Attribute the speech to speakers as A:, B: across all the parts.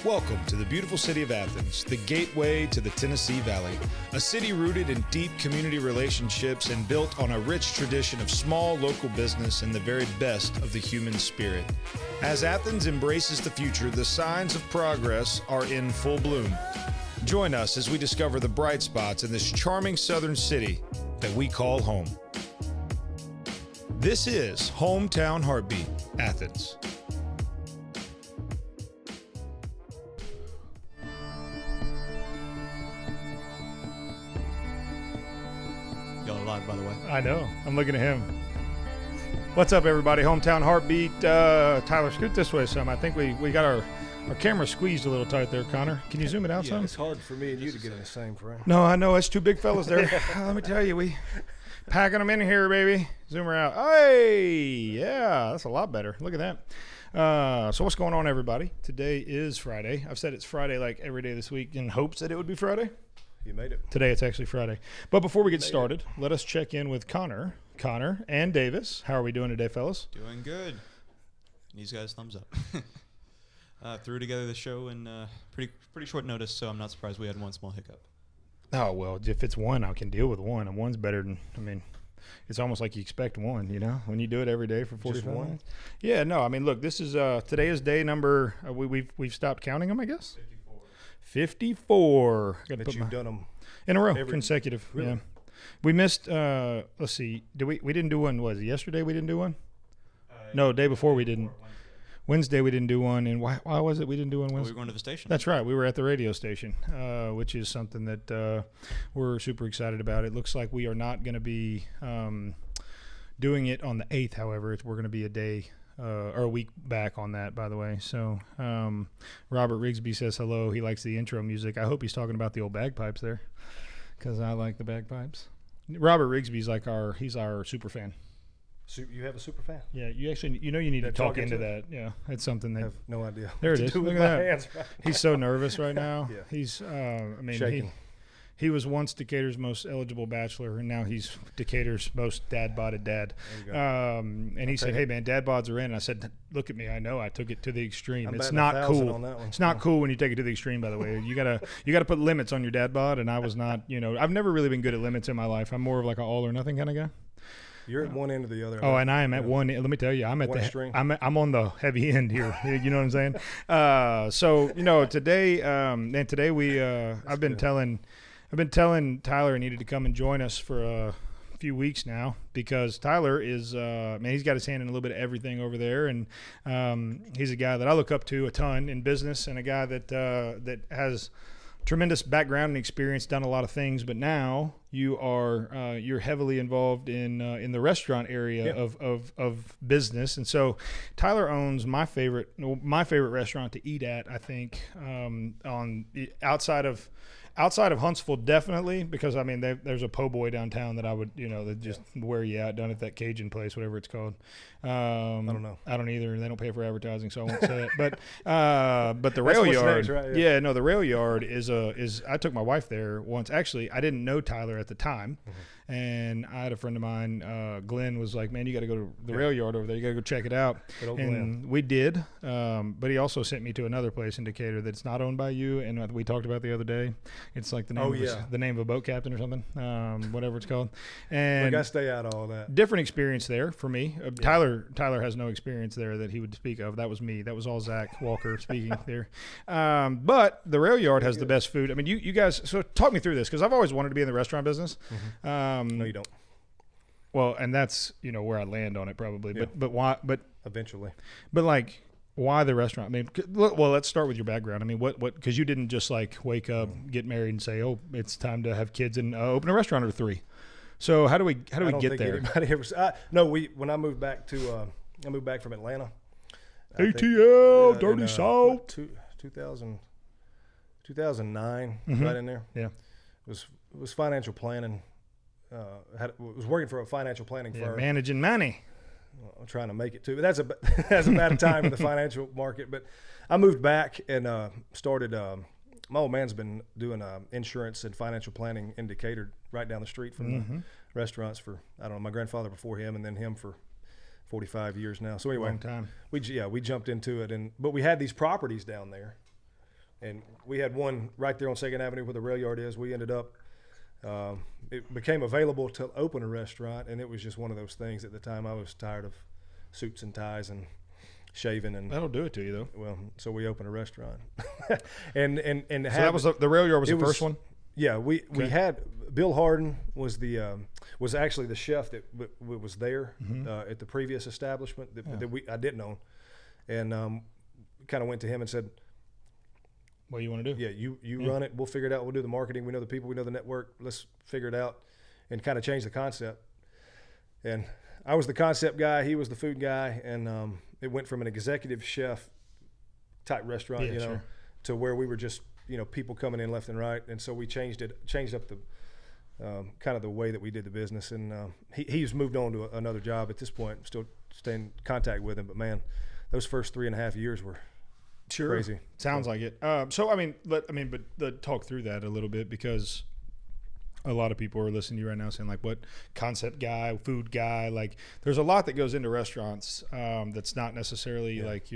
A: Welcome to the beautiful city of Athens, the gateway to the Tennessee Valley, a city rooted in deep community relationships and built on a rich tradition of small local business and the very best of the human spirit. As Athens embraces the future, the signs of progress are in full bloom. Join us as we discover the bright spots in this charming southern city that we call home. This is Hometown Heartbeat, Athens.
B: Live, by the way.
C: I know. I'm looking at him. What's up, everybody? Hometown Heartbeat. Tyler, scoot this way some. I think we got our camera squeezed a little tight there, Connor. Can you zoom it out some?
D: It's hard for me and you to get in the same frame.
C: No, I know. It's two big fellas there. Let me tell you, we packing them in here, baby. Zoom her out. Hey, yeah, that's a lot better. Look at that. So what's going on, everybody? Today is Friday. I've said it's Friday like every day this week in hopes that it would be Friday.
D: You made it.
C: Today it's actually Friday. But before we get started, let us check in with Connor, and Davis. How are we doing today, fellas?
B: Doing good. These guys, thumbs up. Threw together the show in pretty short notice, so I'm not surprised we had one small hiccup.
C: Oh, well, if it's one, I can deal with one, and one's better than, it's almost like you expect one, you know, when you do it every day for 45 minutes. Yeah, no, look, this is, today is day number, we've stopped counting them, I guess? 54.
D: But you've done them
C: in a row, consecutive.
D: Really?
C: Yeah. We missed, let's see, we didn't do one, was it yesterday we didn't do one? No, day before we didn't. Wednesday we didn't do one, and why was it we didn't do one Wednesday?
B: We were going to the station.
C: That's right. We were at the radio station, which is something that we're super excited about. It looks like we are not going to be doing it on the 8th, however. We're going to be a day or a week back on that, by the way. So Robert Rigsby says hello. He likes the intro music. I hope he's talking about the old bagpipes there, because I like the bagpipes. Robert Rigsby's he's our super fan.
D: You have a super fan?
C: Yeah, you need to talk into that. Yeah, it's something that I
D: have no idea.
C: There it is. Look at that.
D: Hands.
C: He's so nervous right now.
D: Yeah.
C: He's
D: shaking.
C: He was once Decatur's most eligible bachelor, and now he's Decatur's most dad-bodded dad. And he said, "Hey man, dad bods are in." And I said, "Look at me, I know I took it to the extreme. It's not cool.
D: On that one.
C: It's not cool when you take it to the extreme. By the way, you gotta put limits on your dad bod." And I was not. I've never really been good at limits in my life. I'm more of like an all or nothing kind of guy.
D: You're at one end or the other.
C: Oh, and I am at one. Let me tell you, I'm at I'm on the heavy end here. You know what I'm saying? So today, today we I've been telling Tyler he needed to come and join us for a few weeks now, because Tyler is he's got his hand in a little bit of everything over there, and he's a guy that I look up to a ton in business, and a guy that has tremendous background and experience, done a lot of things, but now you're heavily involved in the restaurant area of business. And so Tyler owns my favorite restaurant to eat at, I think, on outside of Huntsville, definitely, because there's a po' boy downtown that I would that just wear you out down at that Cajun place, whatever it's called. I
D: don't know.
C: I don't either, and they don't pay for advertising, so I won't say it. But the rail yard,
D: right?
C: the rail yard is I took my wife there once. Actually, I didn't know Tyler at the time. Mm-hmm. And I had a friend of mine, Glenn, was like, "Man, you got to go to the rail yard over there. You got to go check it out." And Glenn. We did. But he also sent me to another place in Decatur that's not owned by you, and we talked about the other day. It's like the name of a boat captain or something, whatever it's called. And
D: I got to stay out of all that.
C: Different experience there for me. Tyler has no experience there that he would speak of. That was me. That was all Zach Walker speaking there. But the rail yard has the best food. You guys. So talk me through this, because I've always wanted to be in the restaurant business.
D: Mm-hmm. No, you don't.
C: Well, and that's where I land on it probably. Yeah. But why? But
D: eventually.
C: But why the restaurant? Well, let's start with your background. what? Because you didn't just wake up, get married, and say, "Oh, it's time to have kids and open a restaurant or 3." So how do we get there?
D: When I moved back from Atlanta.
C: ATL, Dirty South.
D: 2009,
C: mm-hmm.
D: right in there.
C: Yeah.
D: It was financial planning. Was working for a financial planning firm.
C: Managing money.
D: Well, I'm trying to make it too, but that's a bad time in the financial market. But I moved back and started. My old man's been doing insurance and financial planning in Decatur, right down the street from
C: mm-hmm.
D: the restaurants for, I don't know, my grandfather before him, and then him for 45 years now. So anyway,
C: long time.
D: We jumped into it, but we had these properties down there And we had one right there on 2nd Avenue where the rail yard is. We ended up, it became available to open a restaurant, and it was just one of those things. At the time, I was tired of suits and ties and shaving, and
C: that'll do it to you though.
D: Well, so we opened a restaurant, and
C: so that was the rail yard was the first one.
D: Yeah, we had Bill Harden was was actually the chef that was there at the previous establishment that I didn't own, and kind of went to him and said,
C: "What do you want to do?
D: Yeah, you run it. We'll figure it out. We'll do the marketing. We know the people. We know the network. Let's figure it out," and kind of change the concept. And I was the concept guy. He was the food guy, and it went from an executive chef type restaurant, to where we were just people coming in left and right. And so we changed up the kind of the way that we did the business. And he's moved on to another job at this point. I'm still staying in contact with him, but man, those first 3.5 years were crazy.
C: Sounds like it. But talk through that a little bit, because a lot of people are listening to you right now saying, like, what concept guy, food guy, like there's a lot that goes into restaurants that's not necessarily like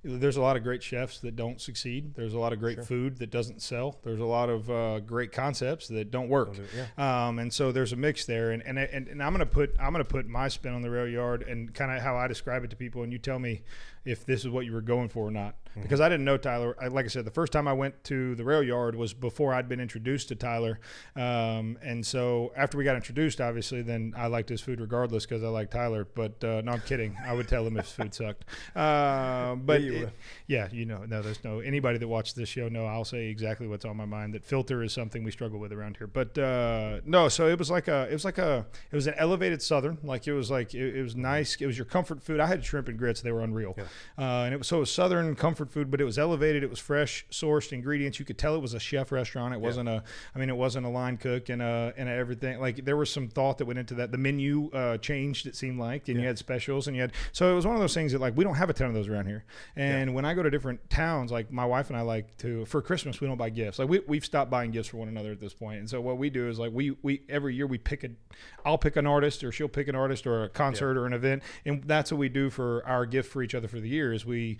C: there's a lot of great chefs that don't succeed. There's a lot of great food that doesn't sell. There's a lot of great concepts that don't work. And so there's a mix there. And I'm gonna put my spin on the rail yard and kind of how I describe it to people. And you tell me if this is what you were going for or not. Because I didn't know Tyler. Like I said, the first time I went to the rail yard was before I'd been introduced to Tyler. And so after we got introduced, obviously, then I liked his food regardless because I like Tyler. But no, I'm kidding. I would tell him if his food sucked. There's no anybody that watched this show. No, I'll say exactly what's on my mind. That filter is something we struggle with around here. But no, so it was an elevated Southern. Like it was nice. It was your comfort food. I had shrimp and grits. They were unreal. And it was Southern comfort food, but it was elevated. It was fresh sourced ingredients. You could tell it was a chef restaurant. It wasn't a line cook and everything. Like there was some thought that went into that. The menu changed, it seemed like, and you had specials so it was one of those things that like we don't have a ton of those around here. And when I go to different towns, like my wife and I like to, for Christmas, we don't buy gifts. Like we've stopped buying gifts for one another at this point. And so what we do is like we every year I'll pick an artist or she'll pick an artist or a concert or an event. And that's what we do for our gift for each other for the year is we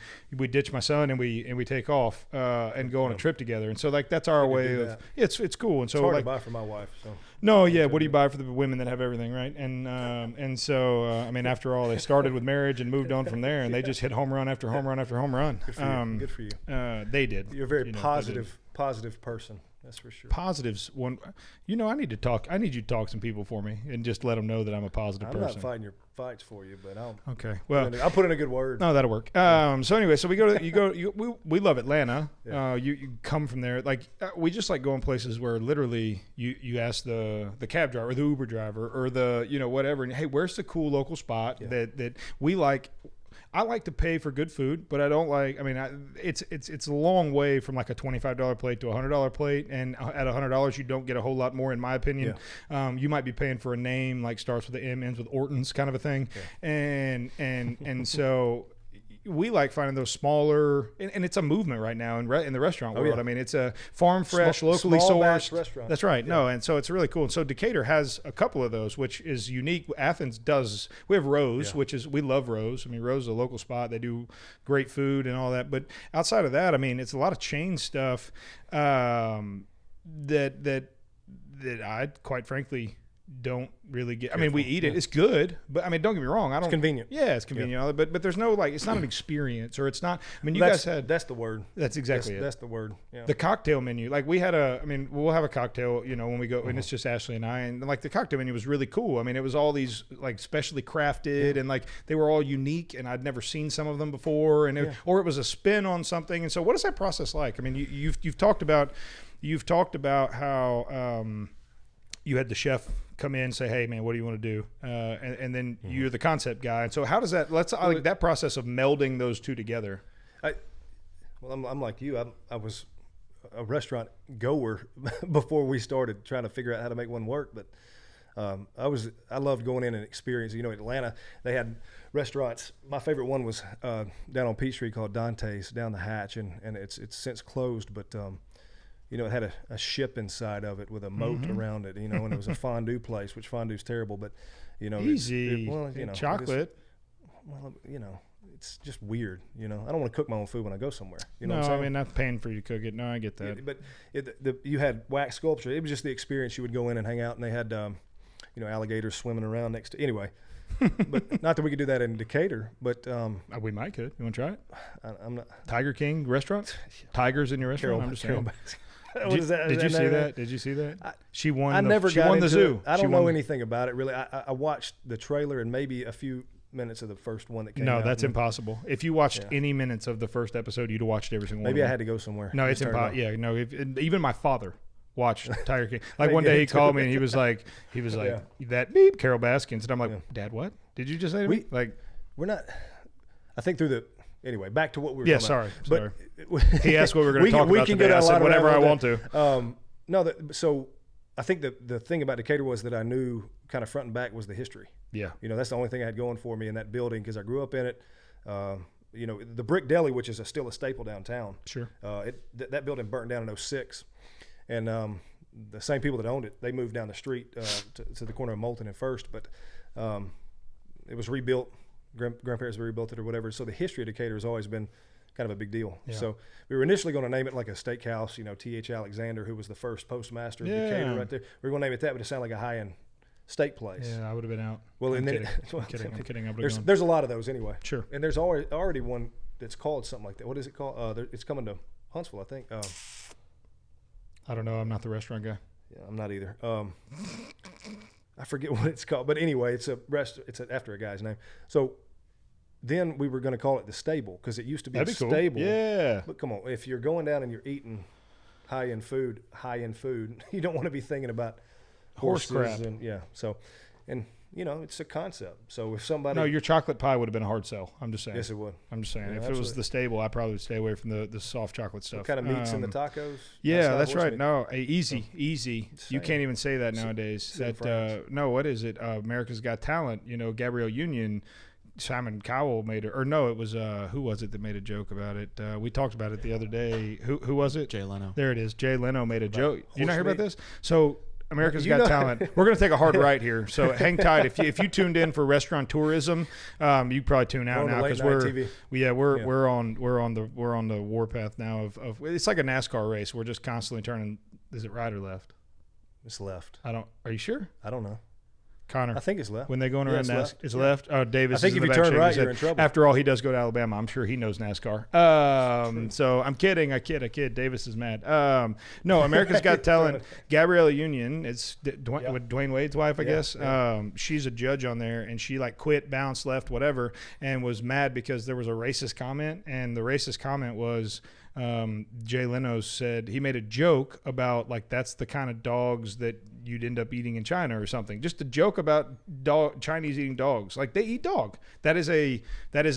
C: ditch my son and we take off and go on a trip together. And so like that's our way of it's cool. And so
D: it's hard
C: like
D: to buy for my wife. So
C: no, yeah. What do you buy for the women that have everything, right? And so after all, they started with marriage and moved on from there, and they just hit home run after home run after home run.
D: Good for you.
C: They did.
D: You're a very positive person. That's for sure.
C: Positives. I need you to talk to some people for me and just let them know that I'm a positive person.
D: I'm not fighting your fights for you, but
C: I'll
D: put in a good word.
C: No, that'll work. So anyway, so we love Atlanta. You come from there. Like we just like going places where literally you ask the cab driver or the Uber driver or the whatever, and hey, where's the cool local spot that we like. I like to pay for good food, but I don't like. It's a long way from like a $25 plate to a $100 plate, and at $100 you don't get a whole lot more, in my opinion. You might be paying for a name like starts with the M, ends with Orton's kind of a thing, and so. We like finding those smaller, and it's a movement right now in the restaurant world.
D: Yeah.
C: I mean, it's a farm fresh, locally sourced
D: restaurant.
C: That's right. Yeah. No, and so it's really cool. And so Decatur has a couple of those, which is unique. Athens does. We have Rose, which is we love Rose. I mean, Rose is a local spot. They do great food and all that. But outside of that, I mean, it's a lot of chain stuff that I quite frankly don't really get. I mean, we eat it. It's good, but I mean, don't get me wrong. It's
D: convenient.
C: Yeah, it's convenient. Yeah. But there's no it's not an experience, or it's not. I mean,
D: that's the word.
C: That's exactly it.
D: That's the word. Yeah.
C: The cocktail menu, like we'll have a cocktail, when we go, and it's just Ashley and I, and like the cocktail menu was really cool. I mean, it was all these like specially crafted, and like they were all unique, and I'd never seen some of them before, and or it was a spin on something. And so, what is that process like? I mean, you've talked about how you had the chef come in and say, hey man, what do you want to do? And then you're the concept guy. And so how does that, like that process of melding those two together?
D: I'm like you. I was a restaurant goer before we started trying to figure out how to make one work. But I loved going in and experiencing, Atlanta, they had restaurants. My favorite one was down on Peachtree called Dante's down the hatch. And it's since closed, but it had a ship inside of it with a moat around it, and it was a fondue place, which fondue's terrible, but,
C: easy. Chocolate.
D: it's just weird. You know, I don't want to cook my own food when I go somewhere. You know
C: no,
D: what I'm saying?
C: I mean, not paying for you to cook it. No, I get that.
D: But you had wax sculpture. It was just the experience. You would go in and hang out, and they had, you know, alligators swimming around next to. Anyway, but not that we could do that in Decatur. But
C: We might could. You want to try it?
D: I'm not.
C: Tiger King restaurant. Tigers in your restaurant. I'm just saying. Did you see that? Did you see that? She won.
D: I never
C: she
D: got
C: won
D: into
C: the zoo.
D: It. I don't know anything about it really. I watched the trailer and maybe a few minutes of the first one that came out.
C: No, that's impossible. If you watched any minutes of the first episode, you'd have watched every single one.
D: Maybe I had to go somewhere.
C: No, it's impossible. Yeah, no. Even my father watched Tiger King. Like one day he called me and he was like, that beep, Carol Baskins, and I'm like, Dad, what did you just say to me? Like,
D: we're not. I think through the. Anyway, back to what we were talking
C: sorry.
D: about.
C: But he asked what we were going to talk about today. I said whatever I want to.
D: So I think the thing about Decatur was that I knew kind of front and back was the history.
C: Yeah.
D: You know, that's the only thing I had going for me in that building because I grew up in it. You know, the Brick Deli, which is still a staple downtown.
C: Sure.
D: That building burnt down in 2006. And the same people that owned it, they moved down the street to the corner of Moulton and First. But it was rebuilt. Grandparents rebuilt it or whatever. So the history of Decatur has always been kind of a big deal. Yeah. So we were initially going to name it like a steakhouse, you know, T.H. Alexander, who was the first postmaster of Decatur right there. We were going to name it that, but it sounded like a high-end steak place.
C: Yeah, I would have been out.
D: Well,
C: I'm
D: and
C: kidding. I'm kidding.
D: There's a lot of those anyway.
C: Sure.
D: And there's already one that's called something like that. What is it called? It's coming to Huntsville, I think.
C: I don't know. I'm not the restaurant guy.
D: Yeah, I'm not either. I forget what it's called, but anyway, it's after a guy's name. So then we were going to call it the Stable because it used to be
C: That'd
D: a
C: be cool.
D: stable.
C: Yeah.
D: But come on, if you're going down and you're eating high-end food, you don't want to be thinking about
C: Horse crap.
D: And you know, it's a concept. So if somebody
C: No, your chocolate pie would have been a hard sell. I'm just saying.
D: Yes, it would.
C: I'm just saying.
D: Yeah,
C: if
D: absolutely.
C: it was the Stable, I probably would stay away from the soft chocolate stuff.
D: What kind of meats in the tacos?
C: Yeah, that's right.
D: Meat?
C: No, easy. You can't even say that nowadays. No, what is it? America's Got Talent. You know, Gabrielle Union, Simon Cowell made it, or no, it was who was it that made a joke about it? We talked about it the other day. Who was it?
B: Jay Leno.
C: There it is. Jay Leno made a joke. You not hear
D: meat?
C: about this? So America's Got Talent. We're going to take a hard right here, so hang tight. If you tuned in for restaurant tourism, you probably tune out now because we're on the warpath now of it's like a NASCAR race. We're just constantly turning. Is it right or left?
D: It's left.
C: Are you sure?
D: I don't know.
C: Connor,
D: I think it's left.
C: When they're going around NASCAR, it's
D: yeah.
C: left. Oh, Davis.
D: I think
C: is
D: if
C: in
D: you
C: the back
D: turn
C: shaking
D: right,
C: his
D: you're
C: head.
D: in trouble.
C: After all, he does go to Alabama. I'm sure he knows NASCAR. So I'm kidding. I kid. Davis is mad. No, America's Got Talent. Gabrielle Union. It's Dwayne Wade's wife, I guess. Yeah. She's a judge on there, and she like quit, bounced, left, whatever, and was mad because there was a racist comment, and the racist comment was. Jay Leno said he made a joke about like that's the kind of dogs that you'd end up eating in China or something. Just a joke about Chinese eating dogs. Like they eat dog. That is a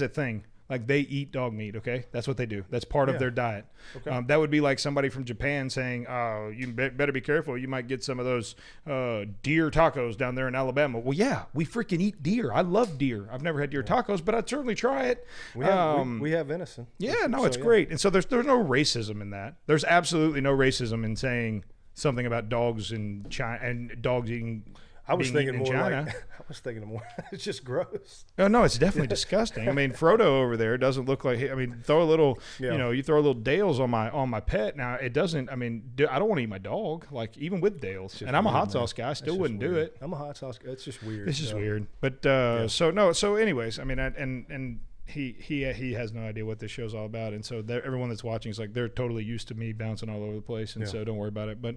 C: thing. Like they eat dog meat. Okay, that's what they do. That's part of their diet. Okay. That would be like somebody from Japan saying, "Oh, you better be careful. You might get some of those deer tacos down there in Alabama." Well, yeah, we freaking eat deer. I love deer. I've never had deer tacos, but I'd certainly try it.
D: We have venison.
C: Yeah, no, it's great. And so there's no racism in that. There's absolutely no racism in saying something about dogs in China and dogs eating.
D: I was thinking more
C: China.
D: like it's just gross.
C: Oh no, it's definitely disgusting. I mean, Frodo over there doesn't look like. I mean, throw a little. You know, you throw a little Dales on my pet. Now it doesn't. I mean, I don't want to eat my dog. Like even with Dales, and I'm a hot sauce guy. I still wouldn't do it.
D: I'm a hot sauce guy. It's just weird.
C: It's just weird. But So anyways, I mean, and. He has no idea what this show's all about, and so everyone that's watching is like they're totally used to me bouncing all over the place, and so don't worry about it. But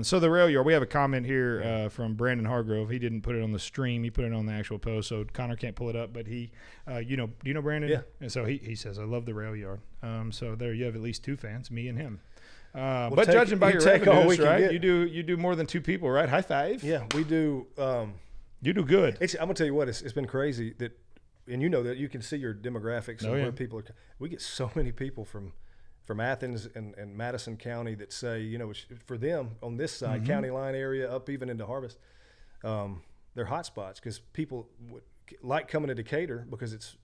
C: so the rail yard, we have a comment here from Brandon Hargrove. He didn't put it on the stream; he put it on the actual post, so Connor can't pull it up. But he, do you know Brandon?
D: Yeah.
C: And so he says, "I love the rail yard." So there you have at least two fans, me and him.
D: Well,
C: but judging by your revenues, right?
D: You
C: do more than two people, right? High five.
D: Yeah, we do.
C: You do good.
D: I'm gonna tell you what, it's been crazy that. And you know that you can see your demographics and where people are. We get so many people from Athens and Madison County that say, you know, for them on this side, county line area, up even into Harvest, they're hot spots because people like coming to Decatur because it's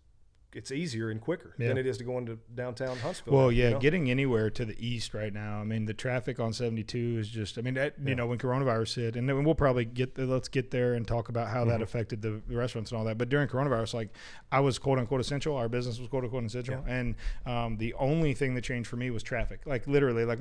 D: it's easier and quicker than it is to go into downtown Huntsville.
C: Well, getting anywhere to the east right now. I mean, the traffic on 72 is just. I mean, you know, when coronavirus hit, and then we'll probably let's get there and talk about how that affected the restaurants and all that. But during coronavirus, like I was quote unquote essential. Our business was quote unquote essential, and the only thing that changed for me was traffic. Like literally, like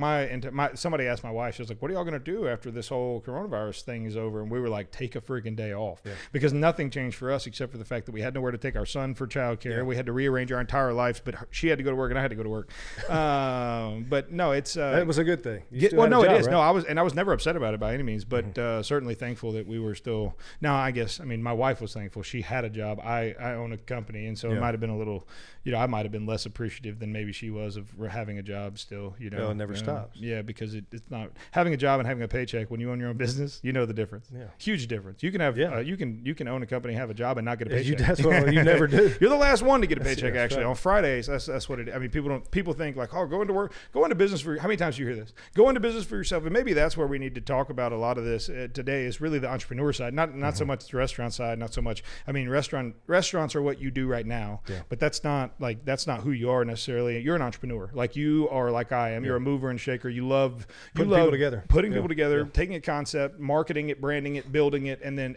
C: somebody asked my wife, she was like, "What are y'all gonna do after this whole coronavirus thing is over?" And we were like, "Take a freaking day off," because nothing changed for us except for the fact that we had nowhere to take our son for childcare. We had to rearrange our entire lives, but she had to go to work and I had to go to work. But no, it's
D: that was a good thing.
C: It is. Right? No, I was never upset about it by any means, but certainly thankful that we were still. Now, I guess my wife was thankful. She had a job. I own a company, and so it might have been a little. You know, I might have been less appreciative than maybe she was of having a job still. You know,
D: it never stops.
C: Yeah, because it's not having a job and having a paycheck when you own your own business. You know the difference. Yeah, huge difference. You can have you can own a company, have a job, and not get a paycheck.
D: That's what you never do.
C: You're the last one to get a paycheck. Actually, on Fridays, that's what it. I mean, people think like, oh, go into business for. How many times do you hear this? Go into business for yourself, and maybe that's where we need to talk about a lot of this today. Is really the entrepreneur side, not so much the restaurant side, not so much. I mean, restaurants are what you do right now, but that's not who you are necessarily. You're an entrepreneur, like you are, like I am. You're a mover and shaker. You love
D: putting people together,
C: taking a concept, marketing it, branding it, building it, and then.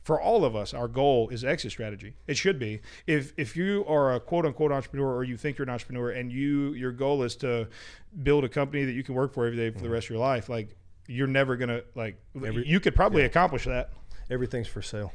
C: For all of us, our goal is exit strategy. It should be. If you are a quote unquote entrepreneur, or you think you're an entrepreneur, and your goal is to build a company that you can work for every day for the rest of your life, like you're never gonna you could probably accomplish that.
D: Everything's for sale.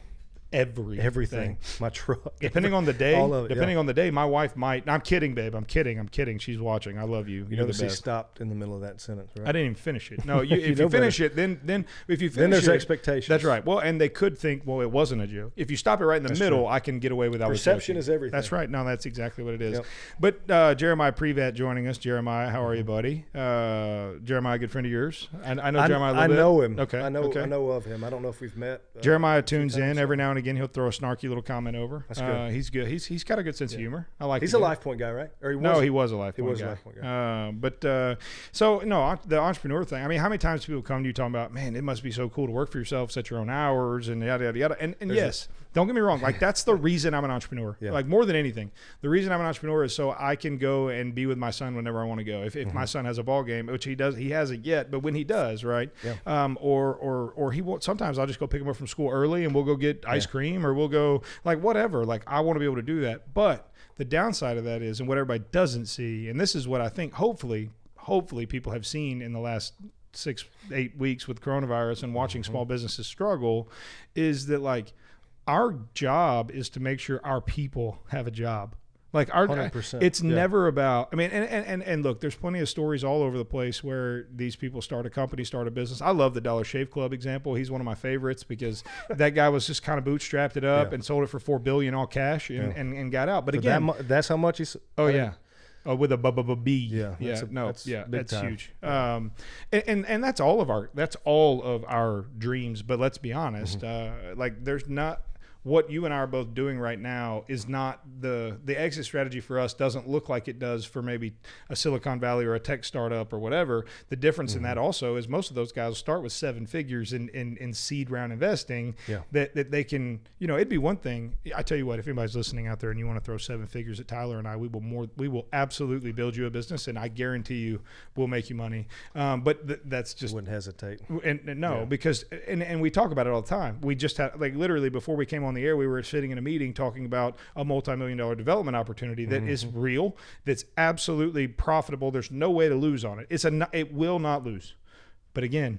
C: Everything.
D: My truck.
C: Depending on the day.
D: All of it,
C: on the day, my wife might. I'm kidding, babe. I'm kidding. She's watching. I love you.
D: You notice he stopped in the middle of that sentence, right?
C: I didn't even finish it. No, if you finish it, then if you finish
D: then there's
C: it,
D: expectations.
C: That's right. Well, and they could think, well, it wasn't a joke. If you stop it right in the middle, I can get away with
D: perception is everything.
C: That's right. No, that's exactly what it is. Yep. But Jeremiah Privat joining us. Jeremiah, how are you, buddy? Jeremiah, a good friend of yours. I know Jeremiah a little bit.
D: I know him.
C: Okay.
D: I know of him. I don't know if we've met.
C: Jeremiah tunes in every now and again. He'll throw a snarky little comment over.
D: That's good.
C: He's good. He's got a good sense of humor. I like.
D: He's a Life Point guy, right? Or
C: he was a Life Point guy. So no, the entrepreneur thing. I mean, how many times do people come to you talking about, man, it must be so cool to work for yourself, set your own hours, and yada yada yada. And yes, don't get me wrong. Like that's the reason I'm an entrepreneur. Yeah. Like more than anything, the reason I'm an entrepreneur is so I can go and be with my son whenever I want to go. If my son has a ball game, which he hasn't yet, but when he does, right? Yeah. Or he won't. Sometimes I'll just go pick him up from school early and we'll go get ice cream or we'll go like whatever. Like I want to be able to do that. But the downside of that is, and what everybody doesn't see, and this is what I think hopefully people have seen in the last 6-8 weeks with coronavirus and watching small businesses struggle, is that like our job is to make sure our people have a job. Like our, 100%. It's never about, I mean, and look, there's plenty of stories all over the place where these people start a company, start a business. I love the Dollar Shave Club example. He's one of my favorites because that guy was just kind of bootstrapped it up and sold it for $4 billion all cash and got out. But again,
D: that's how much he's.
C: Oh yeah. Oh, with a B.
D: Yeah.
C: That's huge. And that's all of our dreams. But let's be honest, like there's not. What you and I are both doing right now is not the exit strategy for us doesn't look like it does for maybe a Silicon Valley or a tech startup or whatever. The difference in that also is most of those guys will start with 7 figures in seed round investing that they can, you know, it'd be one thing. I tell you what, if anybody's listening out there and you want to throw 7 figures at Tyler and I, we will absolutely build you a business and I guarantee you we'll make you money. But that's just.
D: Wouldn't hesitate.
C: And because we talk about it all the time. We just had like literally before we came on the air, we were sitting in a meeting talking about a multi-million-dollar development opportunity that is real, that's absolutely profitable. There's no way to lose on it. It will not lose. But again,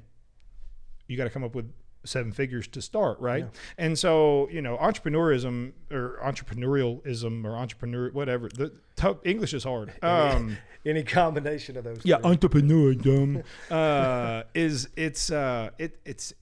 C: you got to come up with 7 figures to start, right? Yeah. And so, you know, entrepreneurialism or entrepreneur, whatever. English is hard.
D: Any combination of those.
C: Yeah, entrepreneurism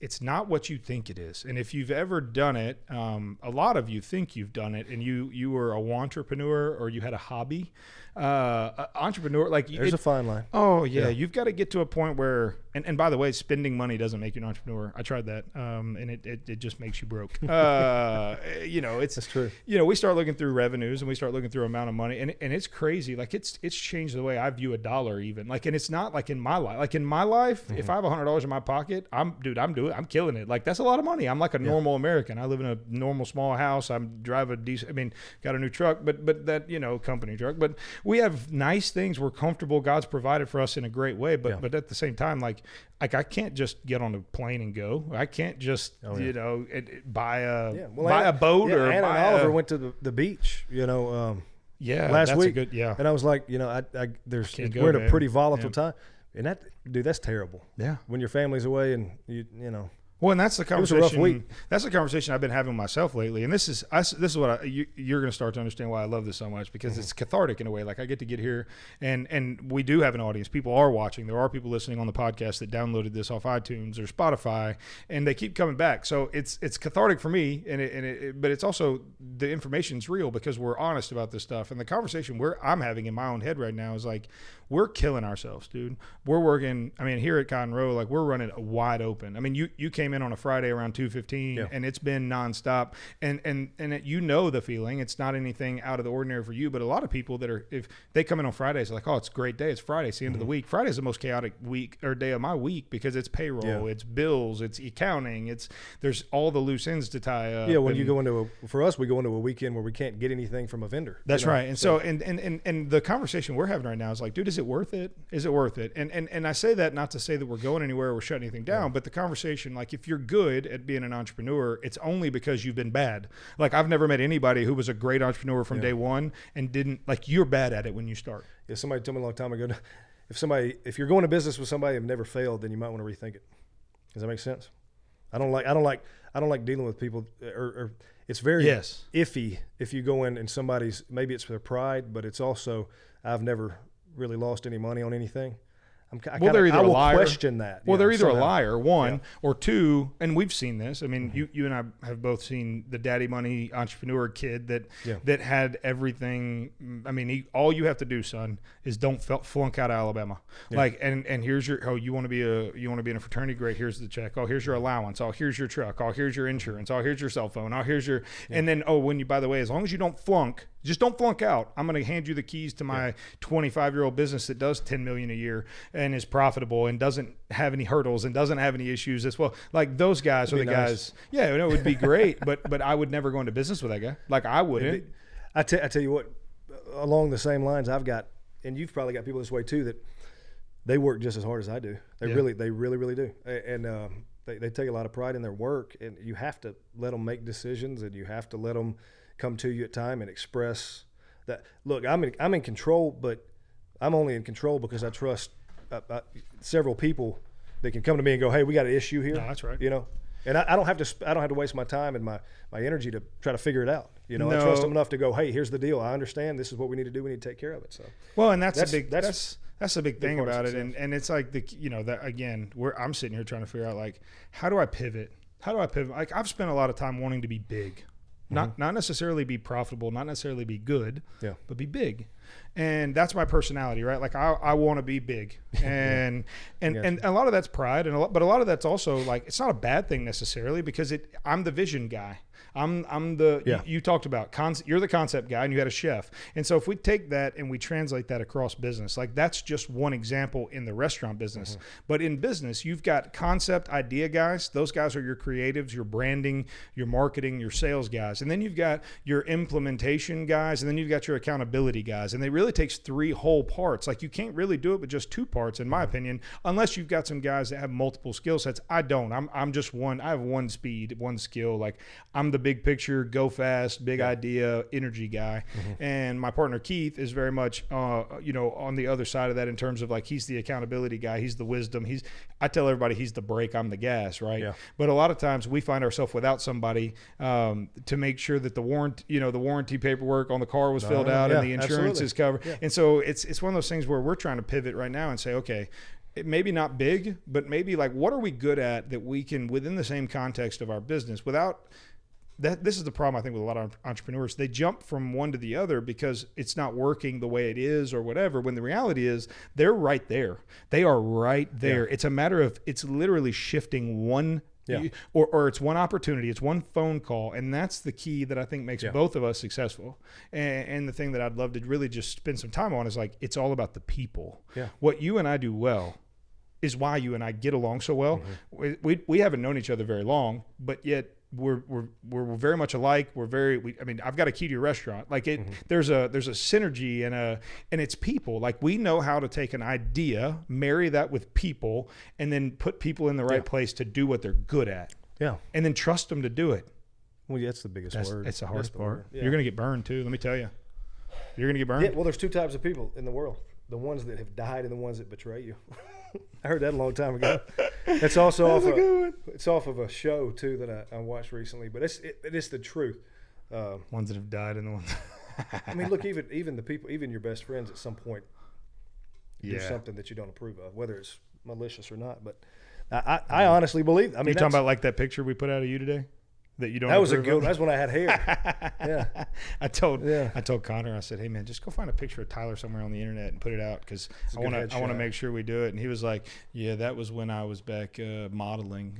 C: it's not what you think it is. And if you've ever done it, a lot of you think you've done it, and you were a wantrepreneur or you had a hobby. Entrepreneur, like
D: there's a fine line.
C: Oh yeah, you've got to get to a point where, and by the way, spending money doesn't make you an entrepreneur. I tried that, and it just makes you broke. You know, that's true. You know, we start looking through revenues and we start looking through amount of money, and and it's crazy. Like it's changed the way I view a dollar even. Like, and it's not like in my life. Like in my life, if I have $100 in my pocket, I'm killing it. Like that's a lot of money. I'm like a normal American. I live in a normal small house. Drive a decent, got a new truck, but that, company truck, but we have nice things. We're comfortable. God's provided for us in a great way. But at the same time, like I can't just get on a plane and go. I can't just, buy a boat or
D: Anna
C: buy
D: and Oliver went to the beach, last week. And I was like, we're in a pretty volatile time. And that's terrible.
C: Yeah.
D: When your family's away and
C: Well, and that's the conversation.
D: It was a rough week.
C: That's the conversation I've been having with myself lately. And this is what you're going to start to understand why I love this so much, because it's cathartic in a way. Like I get to get here, and we do have an audience. People are watching. There are people listening on the podcast that downloaded this off iTunes or Spotify, and they keep coming back. So it's cathartic for me, but it's also the information's real because we're honest about this stuff. And the conversation I'm having in my own head right now is like, we're killing ourselves, dude. We're working. Here at Cotton Row, like we're running wide open. You came in on a Friday around 2:15, and it's been nonstop. And the feeling. It's not anything out of the ordinary for you, but a lot of people if they come in on Fridays, they're like, oh, it's a great day. It's Friday. It's the end of the week. Friday is the most chaotic week or day of my week because it's payroll, it's bills, it's accounting, there's all the loose ends to tie up.
D: Yeah, when you go into we go into a weekend where we can't get anything from a vendor.
C: That's right. And so and the conversation we're having right now is like, dude, is it worth it? Is it worth it? And I say that not to say that we're going anywhere or we're shutting anything down, but the conversation, like if you're good at being an entrepreneur, it's only because you've been bad. Like I've never met anybody who was a great entrepreneur from day one and didn't, like, you're bad at it when you start.
D: Yeah, somebody told me a long time ago, if you're going to business with somebody who's never failed, then you might want to rethink it. Does that make sense? I don't like dealing with people or it's very iffy if you go in and somebody's, maybe it's their pride, but it's also, I've never really lost any money on anything.
C: They're either a liar.
D: Question that.
C: Well, they're either a liar, one, or two, and we've seen this. You and I have both seen the daddy money entrepreneur kid that had everything. All you have to do, son, is don't flunk out of Alabama. Yeah. Like, and here's you want to be in a fraternity, great. Here's the check. Oh, here's your allowance. Oh, here's your truck. Oh, here's your insurance. Oh, here's your cell phone. Oh, here's your, and then by the way, as long as you don't flunk. Just don't flunk out. I'm going to hand you the keys to my 25-year-old business that does $10 million a year and is profitable and doesn't have any hurdles and doesn't have any issues as well. Like those guys are the guys. Yeah, it would be great, but I would never go into business with that guy. Like I wouldn't.
D: I tell you what, along the same lines, I've got, and you've probably got people this way too, that they work just as hard as I do. They really do, and they take a lot of pride in their work, and you have to let them make decisions, and you have to let them come to you at time and express that. Look, I'm in control, but I'm only in control because I trust several people that can come to me and go, "Hey, we got an issue here."
C: No, that's right.
D: And I don't have to waste my time and my energy to try to figure it out. I trust them enough to go, "Hey, here's the deal. I understand. This is what we need to do. We need to take care of it." So
C: and that's the big thing about it. And it's like that again, I'm sitting here trying to figure out, like, how do I pivot? Like I've spent a lot of time wanting to be big. Not necessarily be profitable, not necessarily be good, but be big. And that's my personality, right? Like I want to be big, and a lot of that's pride, but a lot of that's also like, it's not a bad thing necessarily because I'm the vision guy. I'm the you talked about you're the concept guy, and you had a chef. And so if we take that and we translate that across business, like that's just one example in the restaurant business. But in business, you've got concept idea guys. Those guys are your creatives, your branding, your marketing, your sales guys. And then you've got your implementation guys, and then you've got your accountability guys. And it really takes three whole parts. Like you can't really do it with just two parts, in my opinion, unless you've got some guys that have multiple skill sets. I don't. I'm just one. I have one speed, one skill. Like I'm the big picture, go fast, big idea, energy guy. And my partner Keith is very much on the other side of that in terms of like, he's the accountability guy, he's the wisdom. I tell everybody he's the brake, I'm the gas, right? Yeah. But a lot of times we find ourselves without somebody to make sure that the warranty paperwork on the car was filled out and the insurance is covered. Yeah. And so it's one of those things where we're trying to pivot right now and say, okay, it maybe not big, but maybe like, what are we good at that we can, within the same context of our business, without that. This is the problem I think with a lot of entrepreneurs. They jump from one to the other because it's not working the way it is or whatever, when the reality is they're right there. They are right there. Yeah. It's a matter of, it's literally shifting one
D: Yeah.
C: Or it's one opportunity, it's one phone call, and that's the key that I think makes both of us successful. And the thing that I'd love to really just spend some time on is like, it's all about the people.
D: Yeah.
C: What you and I do well is why you and I get along so well. Mm-hmm. We haven't known each other very long, but yet we're very much alike. I've got a key to your restaurant. Like there's a synergy and it's people. Like we know how to take an idea, marry that with people, and then put people in the right place to do what they're good at.
D: Yeah.
C: And then trust them to do it.
D: Well, yeah, that's the biggest word.
C: It's the hardest part.
D: Yeah.
C: You're going to get burned too. Let me tell you, you're going to get burned.
D: Yeah. Well, there's two types of people in the world: the ones that have died and the ones that betray you. I heard that a long time ago. It's also off of a show too that I watched recently, but it's the truth.
C: Ones that have died and the ones.
D: I mean, look, even the people, even your best friends, at some point do something that you don't approve of, whether it's malicious or not. But I honestly believe. I mean,
C: you're talking about like that picture we put out of you today. That you don't.
D: That was a good. That's when I had hair. Yeah.
C: I told Connor. I said, "Hey man, just go find a picture of Tyler somewhere on the internet and put it out because I want to make sure we do it." And he was like, "Yeah, that was when I was back modeling.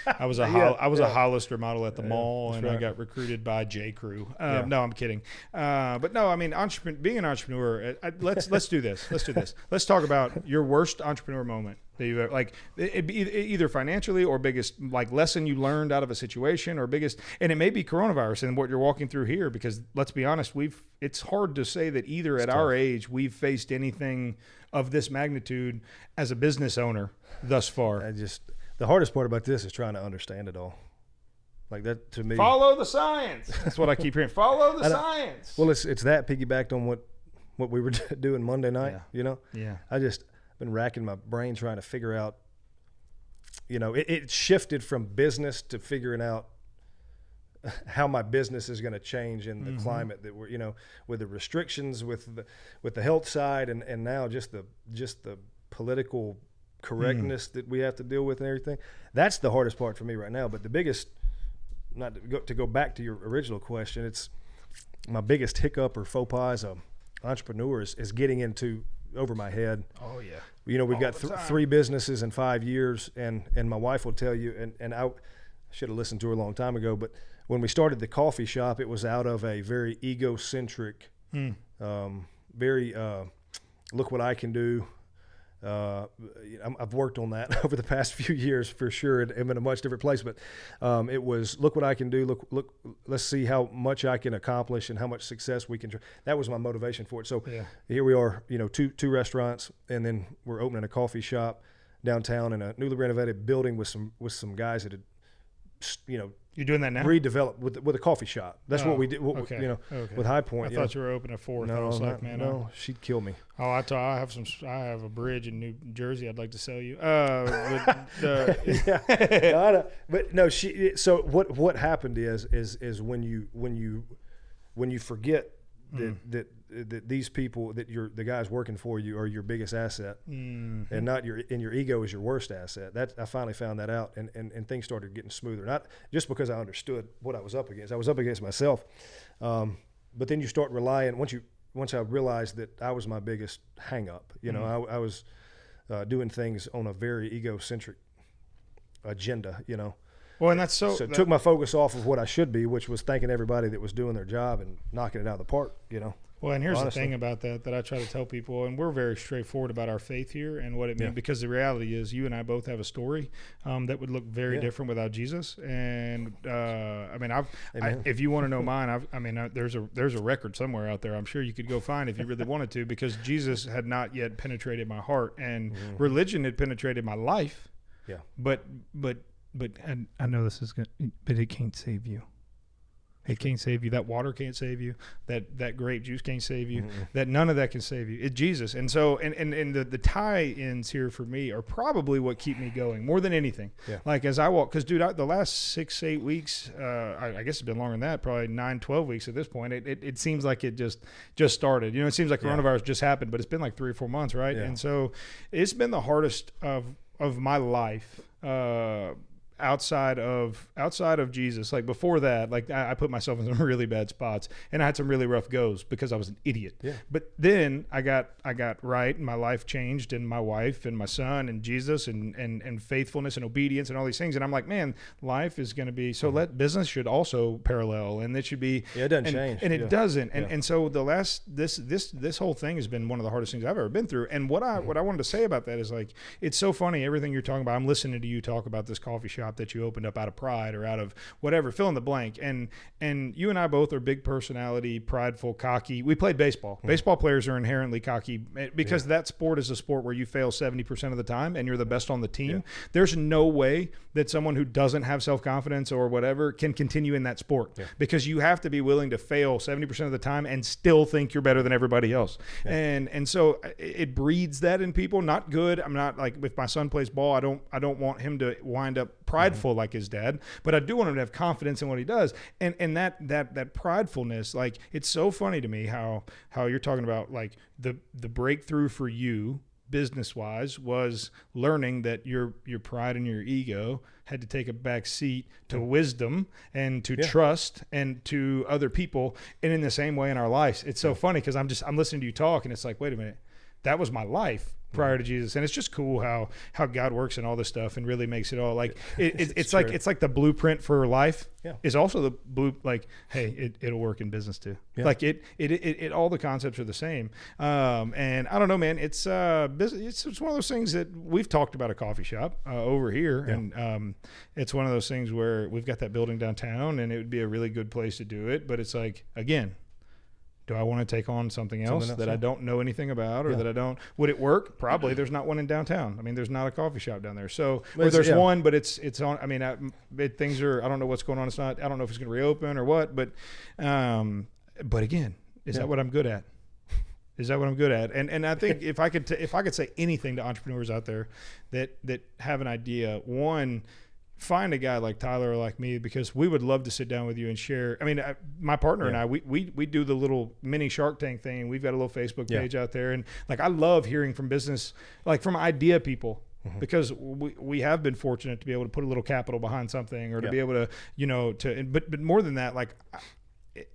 C: I was a Hollister model at the mall, and I got recruited by J Crew. No, I'm kidding. But no, I mean, being an entrepreneur. Let's do this. Let's do this. Let's talk about your worst entrepreneur moment. That you like it be either financially or biggest like lesson you learned out of a situation or biggest, and it may be coronavirus and what you're walking through here, because let's be honest, it's hard to say that either at our age we've faced anything of this magnitude as a business owner thus far.
D: The hardest part about this is trying to understand it all. Like that to me.
C: Follow the science. That's what I keep hearing. Follow the science.
D: Well, it's that piggybacked on what we were doing Monday night.
C: Yeah.
D: Been racking my brain trying to figure out, it shifted from business to figuring out how my business is going to change in the climate that we're, with the restrictions, with the health side, and now just the political correctness that we have to deal with and everything. That's the hardest part for me right now. But the biggest, not to go back to your original question, it's my biggest hiccup or faux pas as an entrepreneur is getting into over my head.
C: Oh yeah.
D: We've got three businesses in 5 years, and my wife will tell you, and I should have listened to her a long time ago, but when we started the coffee shop, it was out of a very egocentric, very look what I can do. I've worked on that over the past few years for sure. I'm in a much different place, but it was look what I can do. Look, let's see how much I can accomplish and how much success we can. That was my motivation for it. So here we are, two restaurants, and then we're opening a coffee shop downtown in a newly renovated building with some guys that had,
C: You're doing that now?
D: Redevelop with a coffee shop. That's what we did. With High Point.
C: I thought you were opening a fourth.
D: No, she'd kill me.
C: Oh, I have a bridge in New Jersey I'd like to sell you.
D: But no, So what happened is when you forget that these people that the guys working for you are your biggest asset, and not your ego is your worst asset. That I finally found that out, and things started getting smoother. Not just because I understood what I was up against. I was up against myself, but then you start relying once I realized that I was my biggest hang up. I was doing things on a very egocentric agenda.
C: Well, and that's so
D: it took my focus off of what I should be, which was thanking everybody that was doing their job and knocking it out of the park.
C: Well, and here's the thing about that I try to tell people, and we're very straightforward about our faith here and what it means, because the reality is you and I both have a story that would look very different without Jesus. And if you want to know mine, there's a record somewhere out there. I'm sure you could go find if you really wanted to, because Jesus had not yet penetrated my heart, and religion had penetrated my life.
D: Yeah.
C: But I know this is good, but it can't save you. It can't save you. That water can't save you. That grape juice can't save you. That none of that can save you. It's Jesus. And so, and the tie-ins here for me are probably what keep me going more than anything.
D: Yeah.
C: Like as I walk, because dude, the last 6-8 weeks, I guess it's been longer than that, probably 9-12 weeks at this point. It seems like it just started. It seems like coronavirus just happened, but it's been like 3 or 4 months, right? Yeah. And so, it's been the hardest of my life. outside of Jesus, like before that, like I put myself in some really bad spots, and I had some really rough goes because I was an idiot.
D: Yeah.
C: But then I got right, and my life changed, and my wife and my son and Jesus and faithfulness and obedience and all these things. And I'm like, man, life is going to be so. Business should also parallel, and it should be.
D: Yeah, it doesn't change,
C: and it doesn't. And so this whole thing has been one of the hardest things I've ever been through. And what I wanted to say about that is, like, it's so funny, everything you're talking about. I'm listening to you talk about this coffee shop that you opened up out of pride or out of whatever, fill in the blank. And you and I both are big personality, prideful, cocky. We played baseball. Baseball players are inherently cocky because that sport is a sport where you fail 70% of the time and you're the best on the team. There's no way that someone who doesn't have self-confidence or whatever can continue in that sport because you have to be willing to fail 70% of the time and still think you're better than everybody else. And so it breeds that in people. Not good. I'm not, like, if my son plays ball, I don't want him to wind up prideful like his dad, but I do want him to have confidence in what he does. And that pridefulness, like, it's so funny to me how you're talking about, like, the breakthrough for you business wise was learning that your pride and your ego had to take a back seat to wisdom and to trust and to other people. And in the same way in our lives, it's so funny because I'm listening to you talk, and it's like, wait a minute, that was my life prior to Jesus. And it's just cool how God works and all this stuff and really makes it all, like, it's like the blueprint for life is also the blue, like, hey, it'll work in business too. Like it all the concepts are the same. And I don't know, man, it's one of those things that we've talked about a coffee shop over here. And it's one of those things where we've got that building downtown and it would be a really good place to do it. But it's like, again, do I want to take on something else that I don't know anything about, or that I don't? Would it work? Probably. There's not one in downtown. I mean, there's not a coffee shop down there. So, or there's one, but it's on. I mean, things are. I don't know what's going on. It's not. I don't know if it's going to reopen or what. But again, is that what I'm good at? Is that what I'm good at? And I think if I could say anything to entrepreneurs out there that have an idea, one, find a guy like Tyler or like me, because we would love to sit down with you and share. I mean, my partner and I, we do the little mini Shark Tank thing. We've got a little Facebook page out there. And, like, I love hearing from business, like, from idea people, because we have been fortunate to be able to put a little capital behind something, or to be able to, but more than that, like,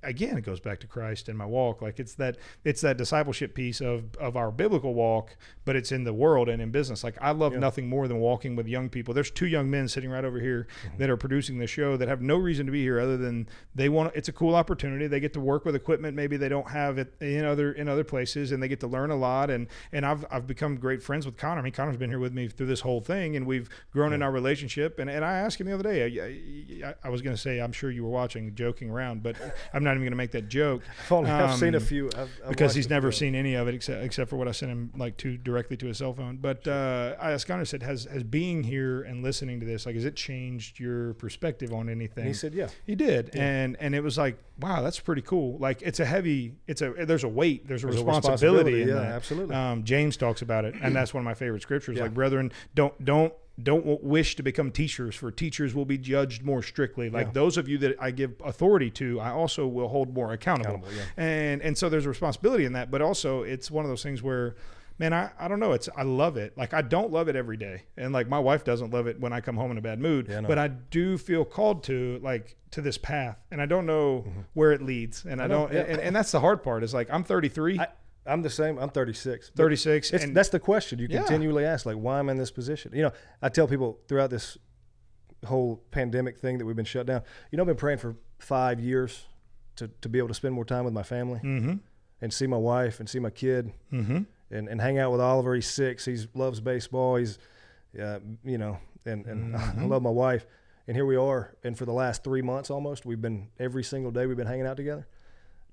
C: again, it goes back to Christ and my walk. Like, it's that discipleship piece of our biblical walk, but it's in the world and in business. Like, I love nothing more than walking with young people. There's two young men sitting right over here that are producing the show that have no reason to be here other than they want. It's a cool opportunity. They get to work with equipment maybe they don't have it in other places, and they get to learn a lot. And I've become great friends with Connor. I mean, Connor's been here with me through this whole thing, and we've grown in our relationship. And I asked him the other day. I was going to say, I'm sure you were watching, joking around, but I'm not even going to make that joke.
D: I've seen a few.
C: Because he's never seen any of it except for what I sent him, like, directly to his cell phone. But I asked Connor, said, has being here and listening to this, like, has it changed your perspective on anything?
D: And he said, yeah.
C: He did. Yeah. And it was like, wow, that's pretty cool. Like, there's a weight, there's a responsibility in that.
D: Absolutely.
C: James talks about it, and that's one of my favorite scriptures. Like, brethren, don't wish to become teachers, for teachers will be judged more strictly. Like, those of you that I give authority to, I also will hold more accountable. And so there's a responsibility in that, but also it's one of those things where, man, I don't know. I love it. Like, I don't love it every day. And, like, my wife doesn't love it when I come home in a bad mood, but I do feel called to this path, and I don't know where it leads. And and that's the hard part, is, like, I'm 33.
D: I'm the same. I'm 36.
C: 36.
D: And that's the question you continually ask, like, why am I in this position? You know, I tell people throughout this whole pandemic thing that we've been shut down, I've been praying for 5 years to be able to spend more time with my family and see my wife and see my kid and hang out with Oliver. He's 6. He loves baseball. He's, and I love my wife. And here we are. And for the last 3 months almost, every single day we've been hanging out together.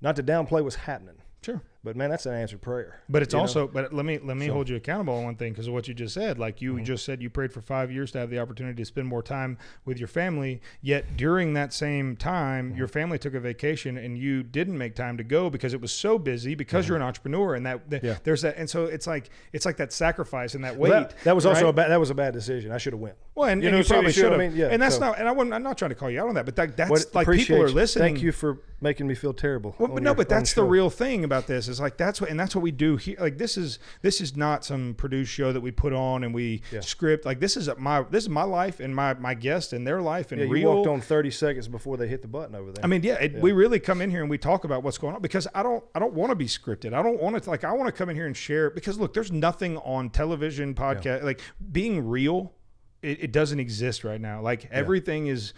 D: Not to downplay what's happening.
C: Sure.
D: But, man, that's an answered prayer.
C: But it's also, but let me hold you accountable on one thing, because of what you just said. Like, you just said you prayed for 5 years to have the opportunity to spend more time with your family. Yet during that same time, your family took a vacation and you didn't make time to go because it was so busy, because you're an entrepreneur, and there's that. And so it's like that sacrifice and that weight.
D: Well, that was also a bad decision. I should have went.
C: Well, and you probably should have. And that's not. And I'm not trying to call you out on that, but that's like, people are listening.
D: Thank you for making me feel terrible.
C: Well, but that's the real thing about this. It's like that's what we do here. Like this is not some produced show that we put on and we script. Like this is my life and my guest and their life and
D: you walked on 30 seconds before they hit the button over there.
C: I mean, we really come in here and we talk about what's going on because I don't want to be scripted. I don't want to I want to come in here and share because look, there's nothing on television, podcast, like being real. It doesn't exist right now. Like nothing is